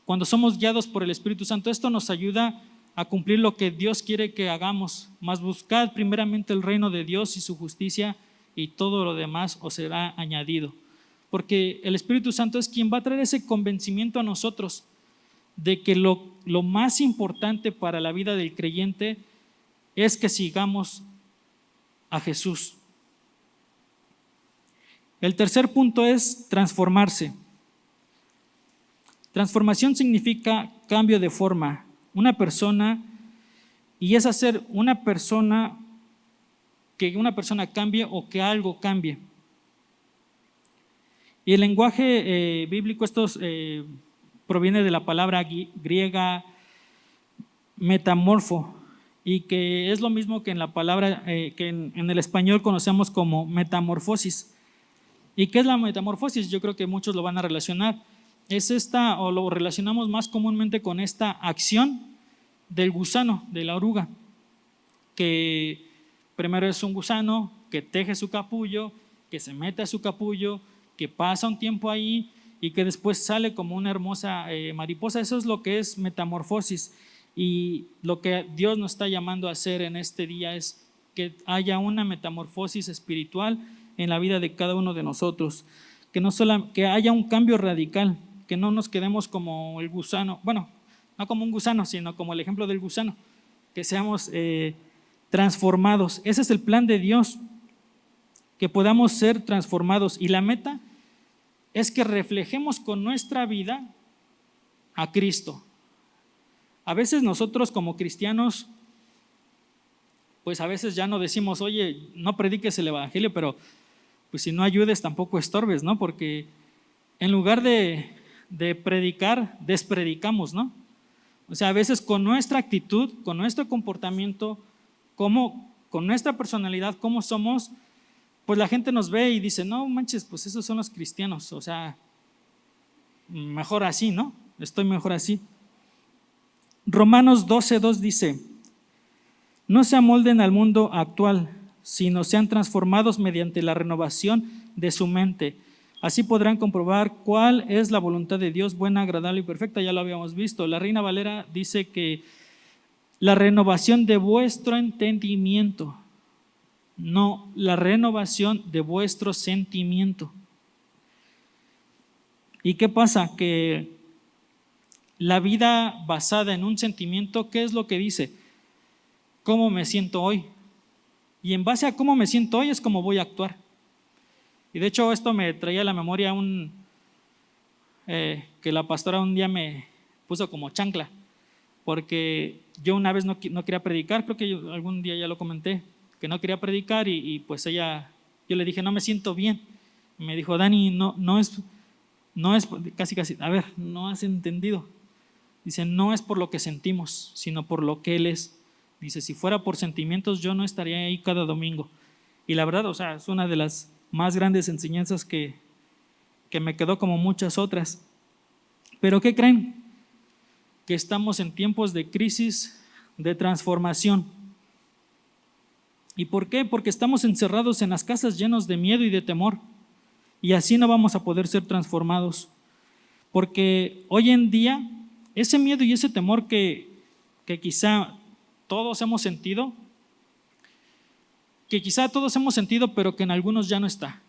Cuando somos guiados por el Espíritu Santo, esto nos ayuda a cumplir lo que Dios quiere que hagamos. Mas buscad primeramente el reino de Dios y su justicia, y todo lo demás os será añadido. Porque el Espíritu Santo es quien va a traer ese convencimiento a nosotros de que lo más importante para la vida del creyente es que sigamos a Jesús. El tercer punto es transformarse. Transformación significa cambio de forma. Una persona, y es hacer que una persona cambie o que algo cambie. Y el lenguaje bíblico, proviene de la palabra griega metamorfo, y que es lo mismo que en la palabra que en el español conocemos como metamorfosis. ¿Y qué es la metamorfosis? Yo creo que muchos lo van a relacionar. Es o lo relacionamos más comúnmente con esta acción del gusano, de la oruga, que primero es un gusano que teje su capullo, que se mete a su capullo, que pasa un tiempo ahí y que después sale como una hermosa mariposa. Eso es lo que es metamorfosis. Y lo que Dios nos está llamando a hacer en este día es que haya una metamorfosis espiritual en la vida de cada uno de nosotros, que haya un cambio radical, que no nos quedemos como el gusano, bueno, no como un gusano, sino como el ejemplo del gusano, que seamos transformados. Ese es el plan de Dios, que podamos ser transformados, y la meta es que reflejemos con nuestra vida a Cristo. A veces nosotros como cristianos, pues a veces ya no decimos, oye, no prediques el evangelio, pero pues si no ayudes tampoco estorbes, ¿no? Porque en lugar de predicar, despredicamos, ¿no? O sea, a veces con nuestra actitud, con nuestro comportamiento, con nuestra personalidad, cómo somos, pues la gente nos ve y dice, no manches, pues esos son los cristianos, o sea, mejor así, ¿no? Estoy mejor así. Romanos 12:2 dice, no se amolden al mundo actual, sino sean transformados mediante la renovación de su mente. Así podrán comprobar cuál es la voluntad de Dios, buena, agradable y perfecta. Ya lo habíamos visto. La Reina Valera dice que la renovación de vuestro entendimiento, no la renovación de vuestro sentimiento. ¿Y qué pasa? Que la vida basada en un sentimiento, ¿qué es lo que dice? ¿Cómo me siento hoy? Y en base a cómo me siento hoy es cómo voy a actuar. Y de hecho esto me traía a la memoria que la pastora un día me puso como chancla, porque yo una vez no quería predicar, creo que algún día ya lo comenté, que no quería predicar y pues yo le dije, no me siento bien. Y me dijo, Dani, no es, casi, a ver, no has entendido. Dice, no es por lo que sentimos, sino por lo que Él es. Dice, si fuera por sentimientos, yo no estaría ahí cada domingo. Y la verdad, o sea, es una de las más grandes enseñanzas que me quedó, como muchas otras. Pero ¿qué creen? Que estamos en tiempos de crisis, de transformación. ¿Y por qué? Porque estamos encerrados en las casas llenos de miedo y de temor. Y así no vamos a poder ser transformados. Porque hoy en día, ese miedo y ese temor que quizá todos hemos sentido, pero que en algunos ya no está.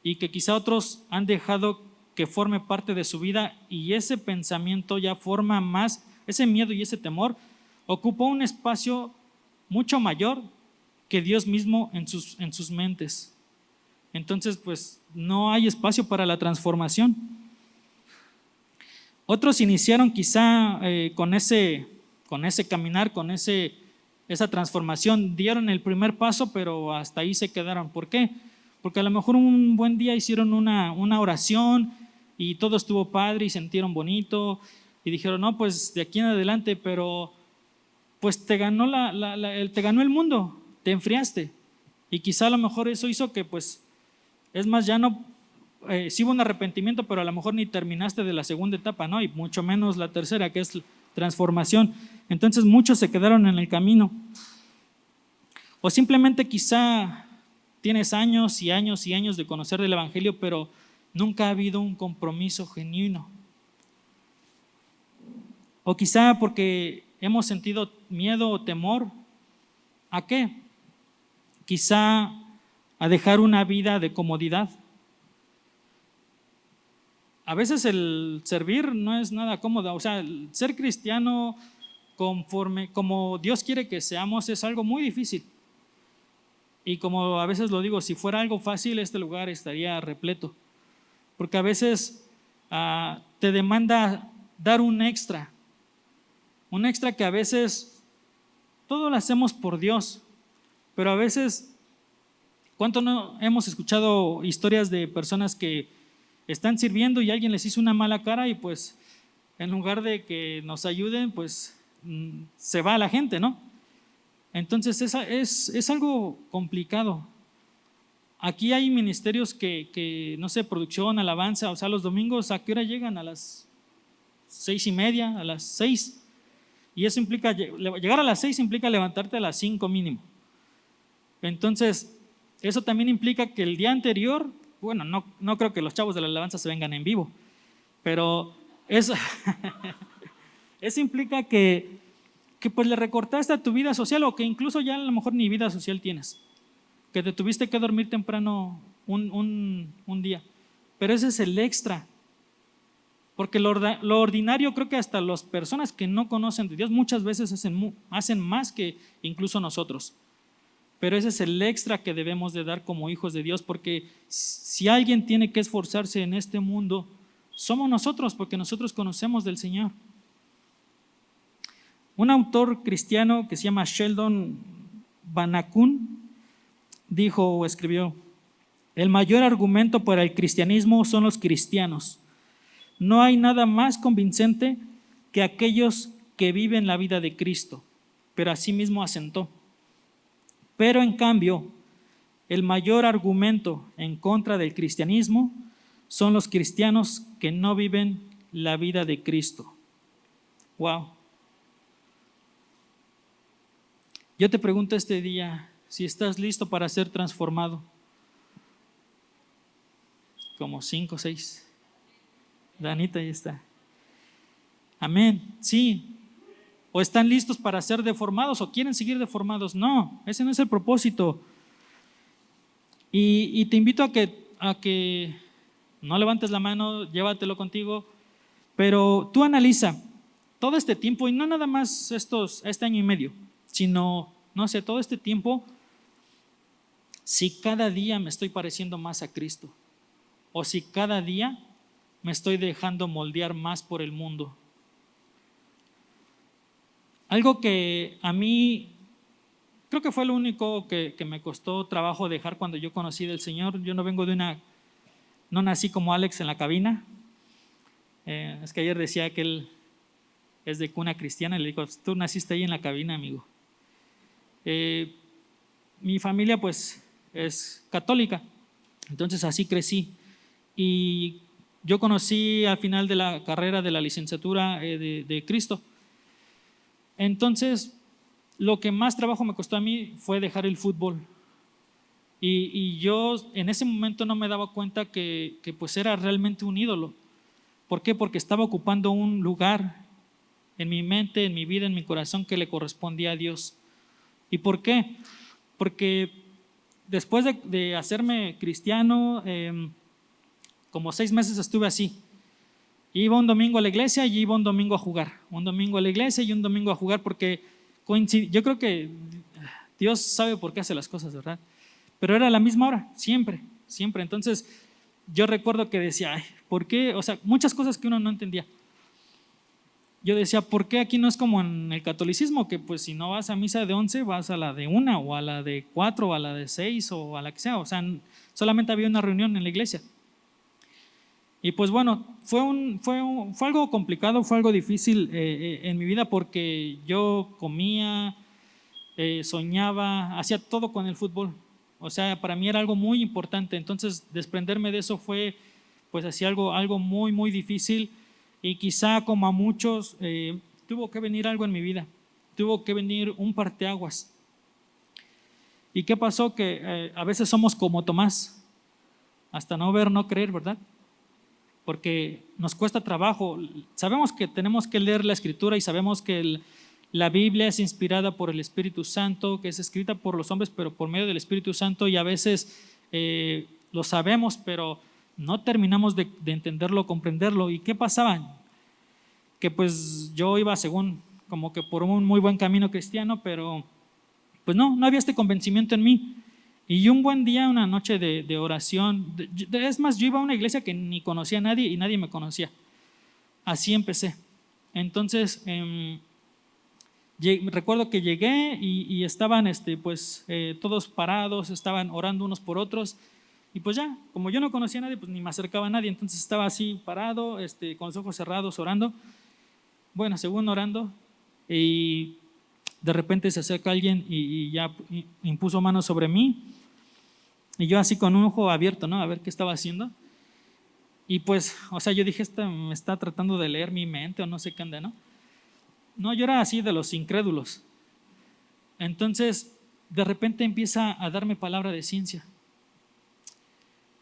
Y que quizá otros han dejado que forme parte de su vida, y ese pensamiento ya forma más, ese miedo y ese temor ocupa un espacio mucho mayor que Dios mismo en sus mentes. Entonces, pues no hay espacio para la transformación. Otros iniciaron quizá con ese caminar, con esa transformación, dieron el primer paso, pero hasta ahí se quedaron. ¿Por qué? Porque a lo mejor un buen día hicieron una oración y todo estuvo padre y sintieron bonito y dijeron, no, pues de aquí en adelante, pero pues te ganó el mundo, te enfriaste. Y quizá a lo mejor eso hizo que, pues, es más, ya no, sí hubo un arrepentimiento, pero a lo mejor ni terminaste de la segunda etapa, ¿no? Y mucho menos la tercera, que es transformación. Entonces muchos se quedaron en el camino. O simplemente quizá tienes años y años y años de conocer del Evangelio, pero nunca ha habido un compromiso genuino. O quizá porque hemos sentido miedo o temor. ¿A qué? Quizá a dejar una vida de comodidad. A veces el servir no es nada cómodo. O sea, el ser cristiano conforme como Dios quiere que seamos es algo muy difícil. Y como a veces lo digo, si fuera algo fácil, este lugar estaría repleto. Porque a veces te demanda dar un extra que a veces todo lo hacemos por Dios, pero a veces, ¿cuánto no hemos escuchado historias de personas que están sirviendo y alguien les hizo una mala cara y pues en lugar de que nos ayuden, pues se va la gente, ¿no? Entonces es algo complicado. Aquí hay ministerios que no sé, producción, alabanza, o sea, los domingos, ¿a qué hora llegan? A las 6:30, a las 6. Y eso implica, llegar a las 6 implica levantarte a las 5 mínimo. Entonces, eso también implica que el día anterior, bueno, no creo que los chavos de la alabanza se vengan en vivo, pero eso implica que pues le recortaste a tu vida social, o que incluso ya a lo mejor ni vida social tienes, que te tuviste que dormir temprano un día, pero ese es el extra, porque lo ordinario, creo que hasta las personas que no conocen de Dios muchas veces hacen más que incluso nosotros, pero ese es el extra que debemos de dar como hijos de Dios, porque si alguien tiene que esforzarse en este mundo, somos nosotros, porque nosotros conocemos del Señor. Un autor cristiano que se llama Sheldon Banacun dijo o escribió: el mayor argumento para el cristianismo son los cristianos. No hay nada más convincente que aquellos que viven la vida de Cristo. Pero asimismo asentó: pero en cambio, el mayor argumento en contra del cristianismo son los cristianos que no viven la vida de Cristo. Wow. Yo te pregunto este día si estás listo para ser transformado. Como 5 o 6. Danita, ahí está. Amén. Sí. ¿O están listos para ser deformados o quieren seguir deformados? No, ese no es el propósito. Y te invito a que no levantes la mano, llévatelo contigo, pero tú analiza todo este tiempo, y no nada más este año y medio, sino, no sé, todo este tiempo, si cada día me estoy pareciendo más a Cristo o si cada día me estoy dejando moldear más por el mundo. Algo que a mí creo que fue lo único que me costó trabajo dejar cuando yo conocí del Señor. Yo no vengo no nací como Alex en la cabina. Es que ayer decía que él es de cuna cristiana y le digo, tú naciste ahí en la cabina, amigo. Mi familia pues es católica, entonces así crecí. Y yo conocí al final de la carrera de la licenciatura de Cristo. Entonces, lo que más trabajo me costó a mí fue dejar el fútbol. Y yo en ese momento no me daba cuenta que pues era realmente un ídolo. ¿Por qué? Porque estaba ocupando un lugar en mi mente, en mi vida, en mi corazón que le correspondía a Dios. ¿Y por qué? Porque después de hacerme cristiano, como 6 meses estuve así. Iba un domingo a la iglesia y iba un domingo a jugar. Un domingo a la iglesia y un domingo a jugar porque yo creo que Dios sabe por qué hace las cosas, ¿verdad? Pero era a la misma hora, siempre, siempre. Entonces yo recuerdo que decía, ay, ¿por qué? O sea, muchas cosas que uno no entendía. Yo decía, ¿por qué aquí no es como en el catolicismo? Que pues si no vas a misa de 11, vas a la de 1 o a la de 4 o a la de 6 o a la que sea. O sea, solamente había una reunión en la iglesia. Y pues bueno, fue algo complicado, fue algo difícil en mi vida porque yo comía, soñaba, hacía todo con el fútbol. O sea, para mí era algo muy importante. Entonces, desprenderme de eso fue pues así algo muy, muy difícil. Y quizá como a muchos, tuvo que venir algo en mi vida, tuvo que venir un parteaguas. ¿Y qué pasó? Que a veces somos como Tomás, hasta no ver, no creer, ¿verdad? Porque nos cuesta trabajo. Sabemos que tenemos que leer la Escritura y sabemos que la Biblia es inspirada por el Espíritu Santo, que es escrita por los hombres, pero por medio del Espíritu Santo, y a veces lo sabemos, pero no terminamos de entenderlo, comprenderlo. ¿Y qué pasaba? Que pues yo iba según como que por un muy buen camino cristiano, pero pues no había este convencimiento en mí. Y un buen día, una noche de oración, es más, yo iba a una iglesia que ni conocía a nadie y nadie me conocía. Así empecé. Entonces, recuerdo que llegué y estaban pues, todos parados, estaban orando unos por otros. Y pues ya, como yo no conocía a nadie, pues ni me acercaba a nadie, entonces estaba así parado, con los ojos cerrados, orando. Bueno, según orando, y de repente se acerca alguien y ya impuso manos sobre mí. Y yo así con un ojo abierto, ¿no? A ver qué estaba haciendo. Y pues, o sea, yo dije, me está tratando de leer mi mente o no sé qué anda, ¿no? No, yo era así de los incrédulos. Entonces, de repente empieza a darme palabra de ciencia.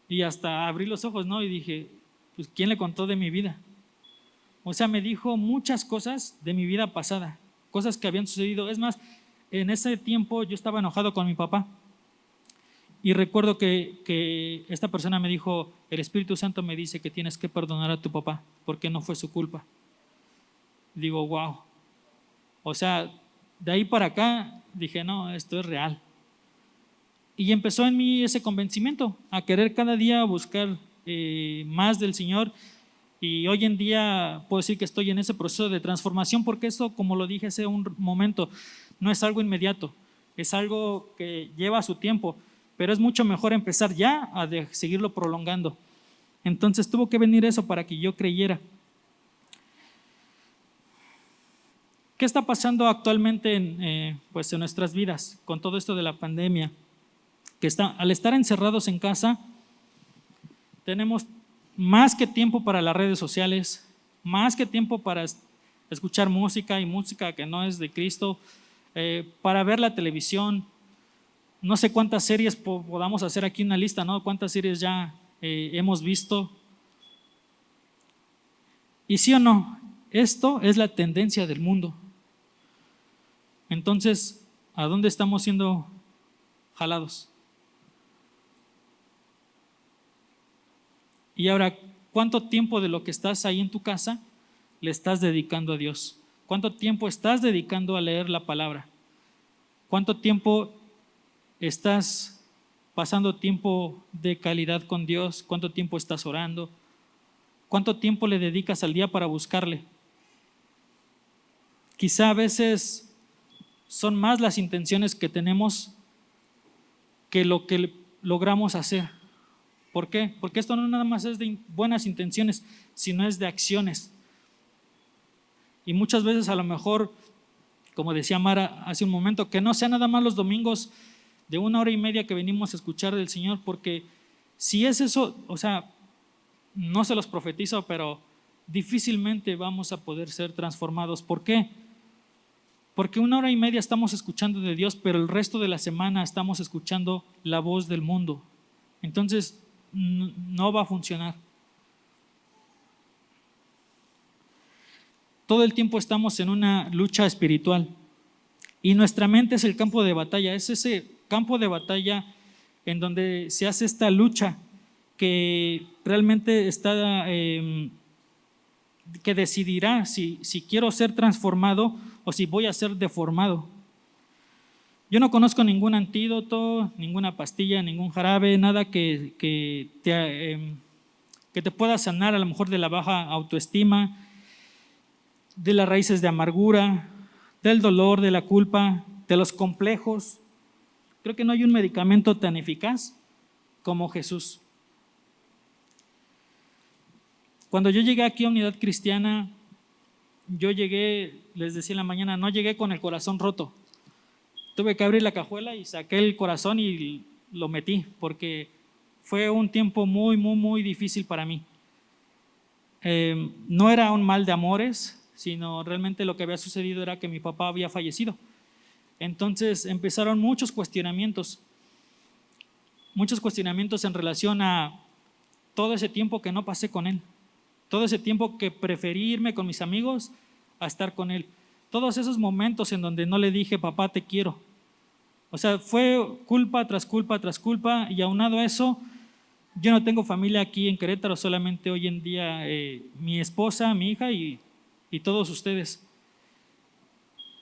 Y hasta abrí los ojos, ¿no? Y dije, pues, ¿quién le contó de mi vida? O sea, me dijo muchas cosas de mi vida pasada, cosas que habían sucedido. Es más, en ese tiempo yo estaba enojado con mi papá. Y recuerdo que esta persona me dijo, el Espíritu Santo me dice que tienes que perdonar a tu papá porque no fue su culpa. Digo, wow. O sea, de ahí para acá dije, no, esto es real. Y empezó en mí ese convencimiento, a querer cada día buscar más del Señor. Y hoy en día puedo decir que estoy en ese proceso de transformación porque eso, como lo dije hace un momento, no es algo inmediato, es algo que lleva su tiempo. Pero es mucho mejor empezar ya a seguirlo prolongando. Entonces tuvo que venir eso para que yo creyera. ¿Qué está pasando actualmente pues en nuestras vidas con todo esto de la pandemia? Que al estar encerrados en casa, tenemos más que tiempo para las redes sociales, más que tiempo para escuchar música y música que no es de Cristo, para ver la televisión. No sé cuántas series podamos hacer aquí una lista, ¿no? Cuántas series ya hemos visto. Y sí o no, esto es la tendencia del mundo. Entonces, ¿a dónde estamos siendo jalados? Y ahora, ¿cuánto tiempo de lo que estás ahí en tu casa le estás dedicando a Dios? ¿Cuánto tiempo estás dedicando a leer la palabra? ¿Cuánto tiempo estás pasando tiempo de calidad con Dios? ¿Cuánto tiempo estás orando? ¿Cuánto tiempo le dedicas al día para buscarle? Quizá a veces son más las intenciones que tenemos que lo que logramos hacer. ¿Por qué? Porque esto no nada más es de buenas intenciones, sino es de acciones. Y muchas veces a lo mejor, como decía Mara hace un momento, que no sea nada más los domingos de 1 hora y media que venimos a escuchar del Señor, porque si es eso, o sea, no se los profetizo, pero difícilmente vamos a poder ser transformados. ¿Por qué? Porque 1 hora y media estamos escuchando de Dios, pero el resto de la semana estamos escuchando la voz del mundo. Entonces, no va a funcionar. Todo el tiempo estamos en una lucha espiritual y nuestra mente es el campo de batalla, es ese campo de batalla en donde se hace esta lucha que realmente está, que decidirá si quiero ser transformado o si voy a ser deformado. Yo no conozco ningún antídoto, ninguna pastilla, ningún jarabe, nada que te pueda sanar a lo mejor de la baja autoestima, de las raíces de amargura, del dolor, de la culpa, de los complejos. Creo que no hay un medicamento tan eficaz como Jesús. Cuando yo llegué aquí a Unidad Cristiana, yo llegué, les decía en la mañana, no llegué con el corazón roto. Tuve que abrir la cajuela y saqué el corazón y lo metí, porque fue un tiempo muy, muy, muy difícil para mí. No era un mal de amores, sino realmente lo que había sucedido era que mi papá había fallecido. Entonces empezaron muchos cuestionamientos en relación a todo ese tiempo que no pasé con él, todo ese tiempo que preferí irme con mis amigos a estar con él, todos esos momentos en donde no le dije, papá, te quiero. O sea, fue culpa tras culpa tras culpa, y aunado a eso, yo no tengo familia aquí en Querétaro, solamente hoy en día mi esposa, mi hija y todos ustedes.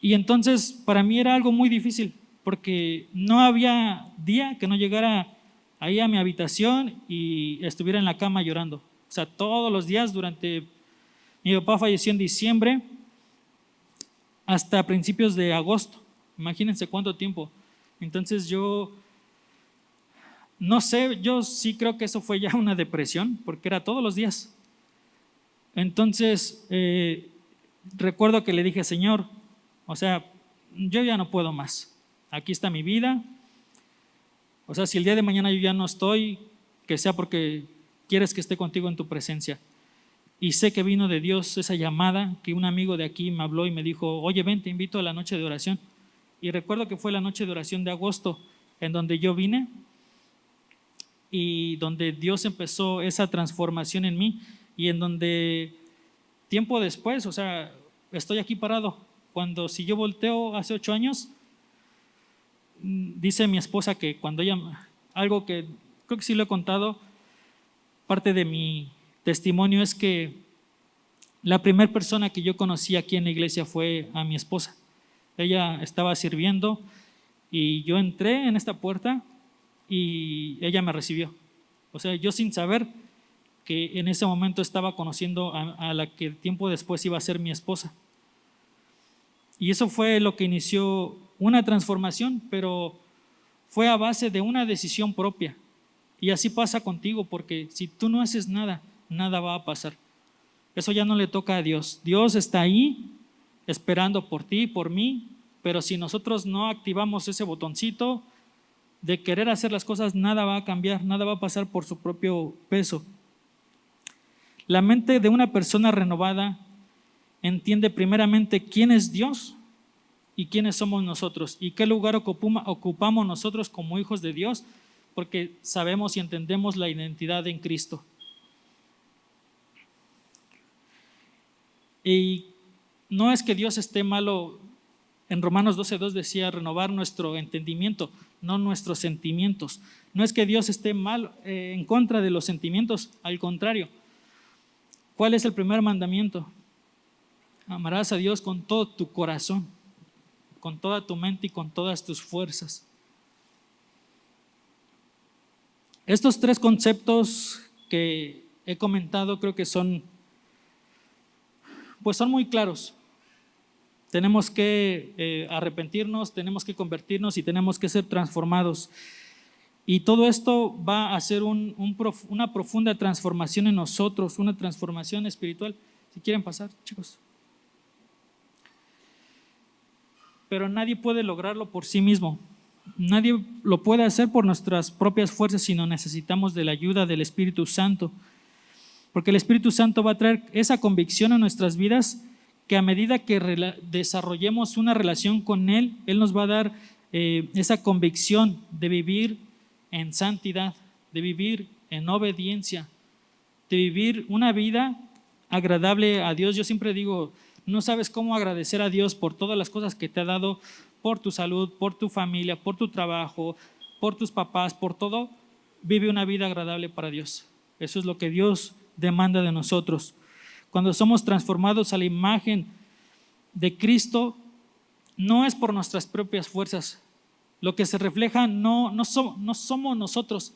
Y entonces para mí era algo muy difícil, porque no había día que no llegara ahí a mi habitación y estuviera en la cama llorando. O sea, todos los días mi papá falleció en diciembre hasta principios de agosto. Imagínense cuánto tiempo. Entonces yo no sé, yo sí creo que eso fue ya una depresión, porque era todos los días. Entonces recuerdo que le dije, Señor, o sea, yo ya no puedo más. Aquí está mi vida. O sea, si el día de mañana yo ya no estoy, que sea porque quieres que esté contigo en tu presencia. Y sé que vino de Dios esa llamada, que un amigo de aquí me habló y me dijo, oye, ven, te invito a la noche de oración. Y recuerdo que fue la noche de oración de agosto, en donde yo vine y donde Dios empezó esa transformación en mí, y en donde tiempo después, o sea, estoy aquí parado. Cuando si yo volteo hace 8 años, dice mi esposa que cuando ella, algo que creo que sí lo he contado, parte de mi testimonio es que la primera persona que yo conocí aquí en la iglesia fue a mi esposa. Ella estaba sirviendo y yo entré en esta puerta y ella me recibió. O sea, yo sin saber que en ese momento estaba conociendo a la que tiempo después iba a ser mi esposa. Y eso fue lo que inició una transformación, pero fue a base de una decisión propia. Y así pasa contigo, porque si tú no haces nada, nada va a pasar. Eso ya no le toca a Dios. Dios está ahí esperando por ti, por mí, pero si nosotros no activamos ese botoncito de querer hacer las cosas, nada va a cambiar, nada va a pasar por su propio peso. La mente de una persona renovada entiende primeramente quién es Dios y quiénes somos nosotros y qué lugar ocupamos nosotros como hijos de Dios, porque sabemos y entendemos la identidad en Cristo. Y no es que Dios esté malo. En Romanos 12:2 decía renovar nuestro entendimiento, no nuestros sentimientos. No es que Dios esté mal en contra de los sentimientos, al contrario. ¿Cuál es el primer mandamiento? Amarás a Dios con todo tu corazón, con toda tu mente y con todas tus fuerzas. Estos tres conceptos que he comentado creo que son muy claros. Tenemos que arrepentirnos, tenemos que convertirnos y tenemos que ser transformados. Y todo esto va a hacer una profunda transformación en nosotros, una transformación espiritual. Si quieren pasar, chicos. Pero nadie puede lograrlo por sí mismo. Nadie lo puede hacer por nuestras propias fuerzas, sino necesitamos de la ayuda del Espíritu Santo. Porque el Espíritu Santo va a traer esa convicción a nuestras vidas, que a medida que desarrollemos una relación con Él, Él nos va a dar esa convicción de vivir en santidad, de vivir en obediencia, de vivir una vida agradable a Dios. Yo siempre digo, no sabes cómo agradecer a Dios por todas las cosas que te ha dado, por tu salud, por tu familia, por tu trabajo, por tus papás, por todo. Vive una vida agradable para Dios. Eso es lo que Dios demanda de nosotros. Cuando somos transformados a la imagen de Cristo, no es por nuestras propias fuerzas. Lo que se refleja no somos nosotros,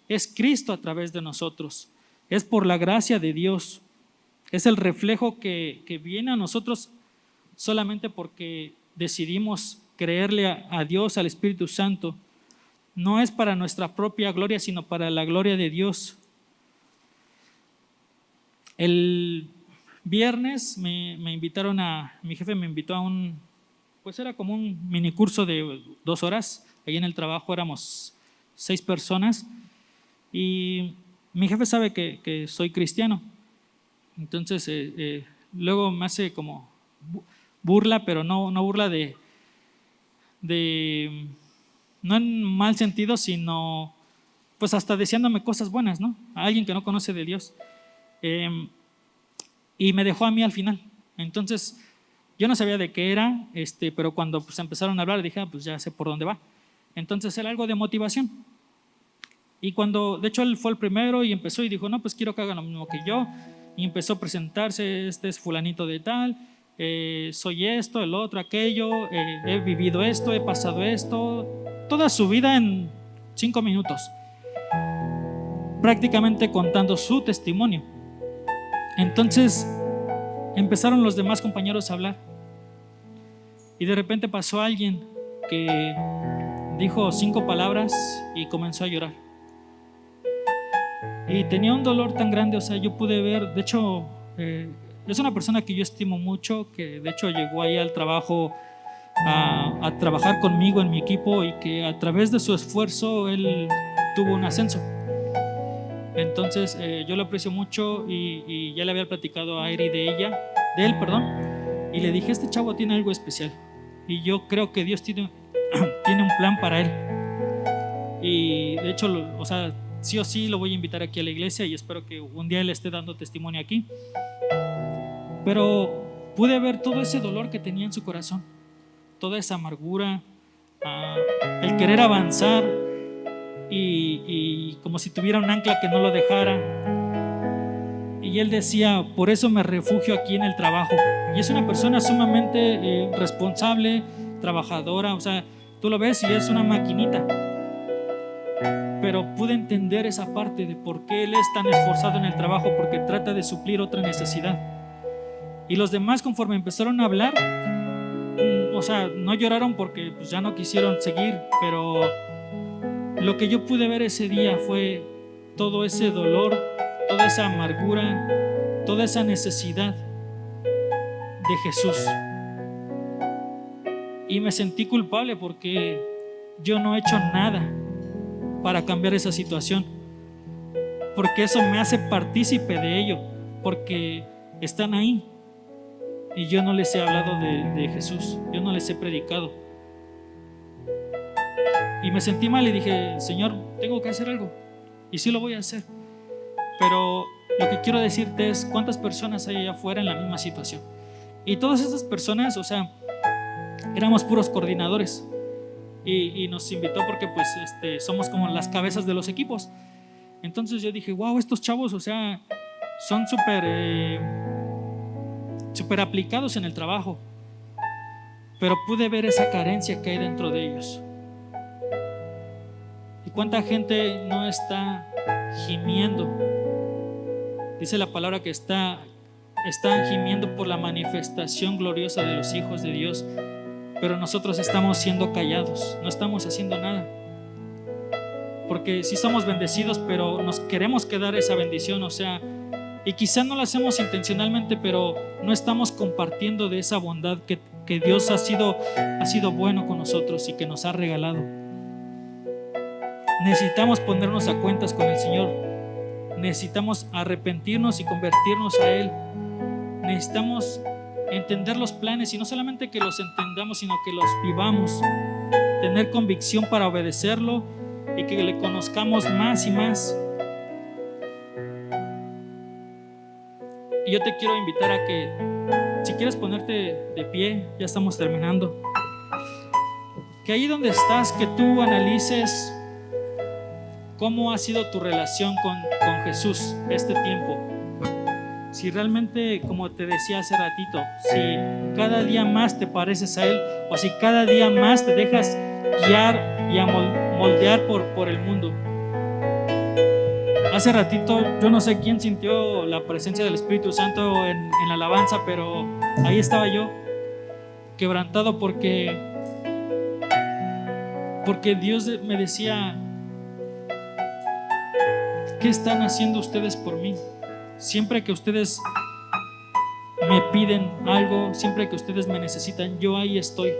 es Cristo a través de nosotros. Es por la gracia de Dios. Es el reflejo que viene a nosotros solamente porque decidimos creerle a Dios, al Espíritu Santo. No es para nuestra propia gloria, sino para la gloria de Dios. El viernes mi jefe me invitó a pues era como un mini curso de 2 horas. Ahí en el trabajo éramos 6 personas y mi jefe sabe que soy cristiano. Entonces luego me hace como burla, pero no burla de no en mal sentido, sino pues hasta deseándome cosas buenas, ¿no? A alguien que no conoce de Dios. Y me dejó a mí al final. Entonces yo no sabía de qué era, pero cuando pues empezaron a hablar dije, pues ya sé por dónde va. Entonces era algo de motivación. Y cuando, de hecho él fue el primero y empezó y dijo, no, pues quiero que hagan lo mismo que yo. Y empezó a presentarse, este es fulanito de tal, soy esto, el otro, aquello, he vivido esto, he pasado esto, toda su vida en 5 minutos, prácticamente contando su testimonio. Entonces empezaron los demás compañeros a hablar y de repente pasó alguien que dijo 5 palabras y comenzó a llorar. Y tenía un dolor tan grande, o sea, yo pude ver, de hecho, es una persona que yo estimo mucho, que de hecho llegó ahí al trabajo a trabajar conmigo en mi equipo y que a través de su esfuerzo él tuvo un ascenso. Entonces yo lo aprecio mucho y ya le había platicado a Eri de él, y le dije, este chavo tiene algo especial y yo creo que Dios tiene un plan para él. Y de hecho, o sea, sí o sí lo voy a invitar aquí a la iglesia y espero que un día él esté dando testimonio aquí. Pero pude ver todo ese dolor que tenía en su corazón, toda esa amargura, el querer avanzar y como si tuviera un ancla que no lo dejara. Y él decía, por eso me refugio aquí en el trabajo. Y es una persona sumamente responsable, trabajadora, o sea, tú lo ves y es una maquinita. Pero pude entender esa parte de por qué él es tan esforzado en el trabajo, porque trata de suplir otra necesidad. Y los demás, conforme empezaron a hablar, o sea, no lloraron porque pues, ya no quisieron seguir, pero lo que yo pude ver ese día fue todo ese dolor, toda esa amargura, toda esa necesidad de Jesús. Y me sentí culpable porque yo no he hecho nada para cambiar esa situación, porque eso me hace partícipe de ello, porque están ahí y yo no les he hablado de Jesús, yo no les he predicado. Y me sentí mal y dije, Señor, tengo que hacer algo, y sí lo voy a hacer. Pero lo que quiero decirte es cuántas personas hay allá afuera en la misma situación. Y todas esas personas, o sea, éramos puros coordinadores. Y nos invitó porque pues somos como las cabezas de los equipos. Entonces yo dije, wow, estos chavos, o sea, son súper aplicados en el trabajo. Pero pude ver esa carencia que hay dentro de ellos. ¿Y cuánta gente no está gimiendo? Dice la palabra que están gimiendo por la manifestación gloriosa de los hijos de Dios, pero nosotros estamos siendo callados, no estamos haciendo nada. Porque sí somos bendecidos, pero nos queremos quedar esa bendición, o sea, y quizá no lo hacemos intencionalmente, pero no estamos compartiendo de esa bondad que Dios ha sido bueno con nosotros y que nos ha regalado. Necesitamos ponernos a cuentas con el Señor. Necesitamos arrepentirnos y convertirnos a Él. Necesitamos entender los planes, y no solamente que los entendamos, sino que los vivamos. Tener convicción para obedecerlo y que le conozcamos más y más. Y yo te quiero invitar a que, si quieres ponerte de pie, ya estamos terminando, que ahí donde estás, que tú analices cómo ha sido tu relación con Jesús este tiempo. Si realmente, como te decía hace ratito, si cada día más te pareces a Él, o si cada día más te dejas guiar y moldear por el mundo. Hace ratito, yo no sé quién sintió la presencia del Espíritu Santo en la alabanza, pero ahí estaba yo, quebrantado porque Dios me decía: ¿qué están haciendo ustedes por mí? Siempre que ustedes me piden algo, siempre que ustedes me necesitan, yo ahí estoy.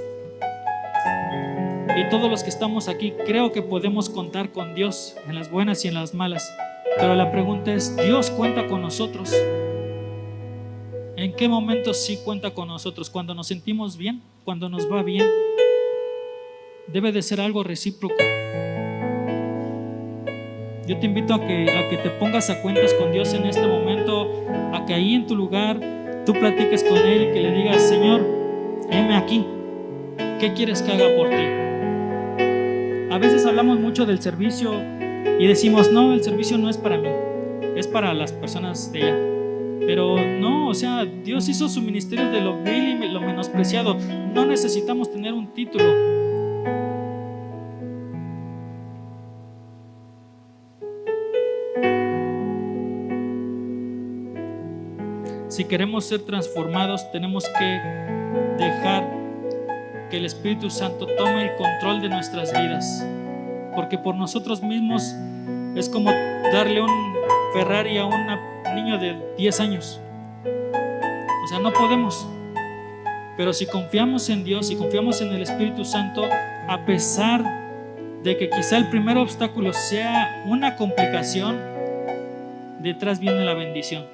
Y todos los que estamos aquí, creo que podemos contar con Dios en las buenas y en las malas. Pero la pregunta es, ¿Dios cuenta con nosotros? ¿En qué momentos sí cuenta con nosotros? ¿Cuando nos sentimos bien? ¿Cuando nos va bien? Debe de ser algo recíproco. Yo te invito a que te pongas a cuentas con Dios en este momento, a que ahí en tu lugar tú platiques con Él y que le digas: Señor, heme aquí, ¿qué quieres que haga por ti? A veces hablamos mucho del servicio y decimos: no, el servicio no es para mí, es para las personas de allá. Pero no, o sea, Dios hizo su ministerio de lo vil y lo menospreciado. No necesitamos tener un título. Si queremos ser transformados, tenemos que dejar que el Espíritu Santo tome el control de nuestras vidas, porque por nosotros mismos es como darle un Ferrari a un niño de 10 años. O sea, no podemos. Pero si confiamos en Dios y confiamos en el Espíritu Santo, a pesar de que quizá el primer obstáculo sea una complicación, detrás viene la bendición.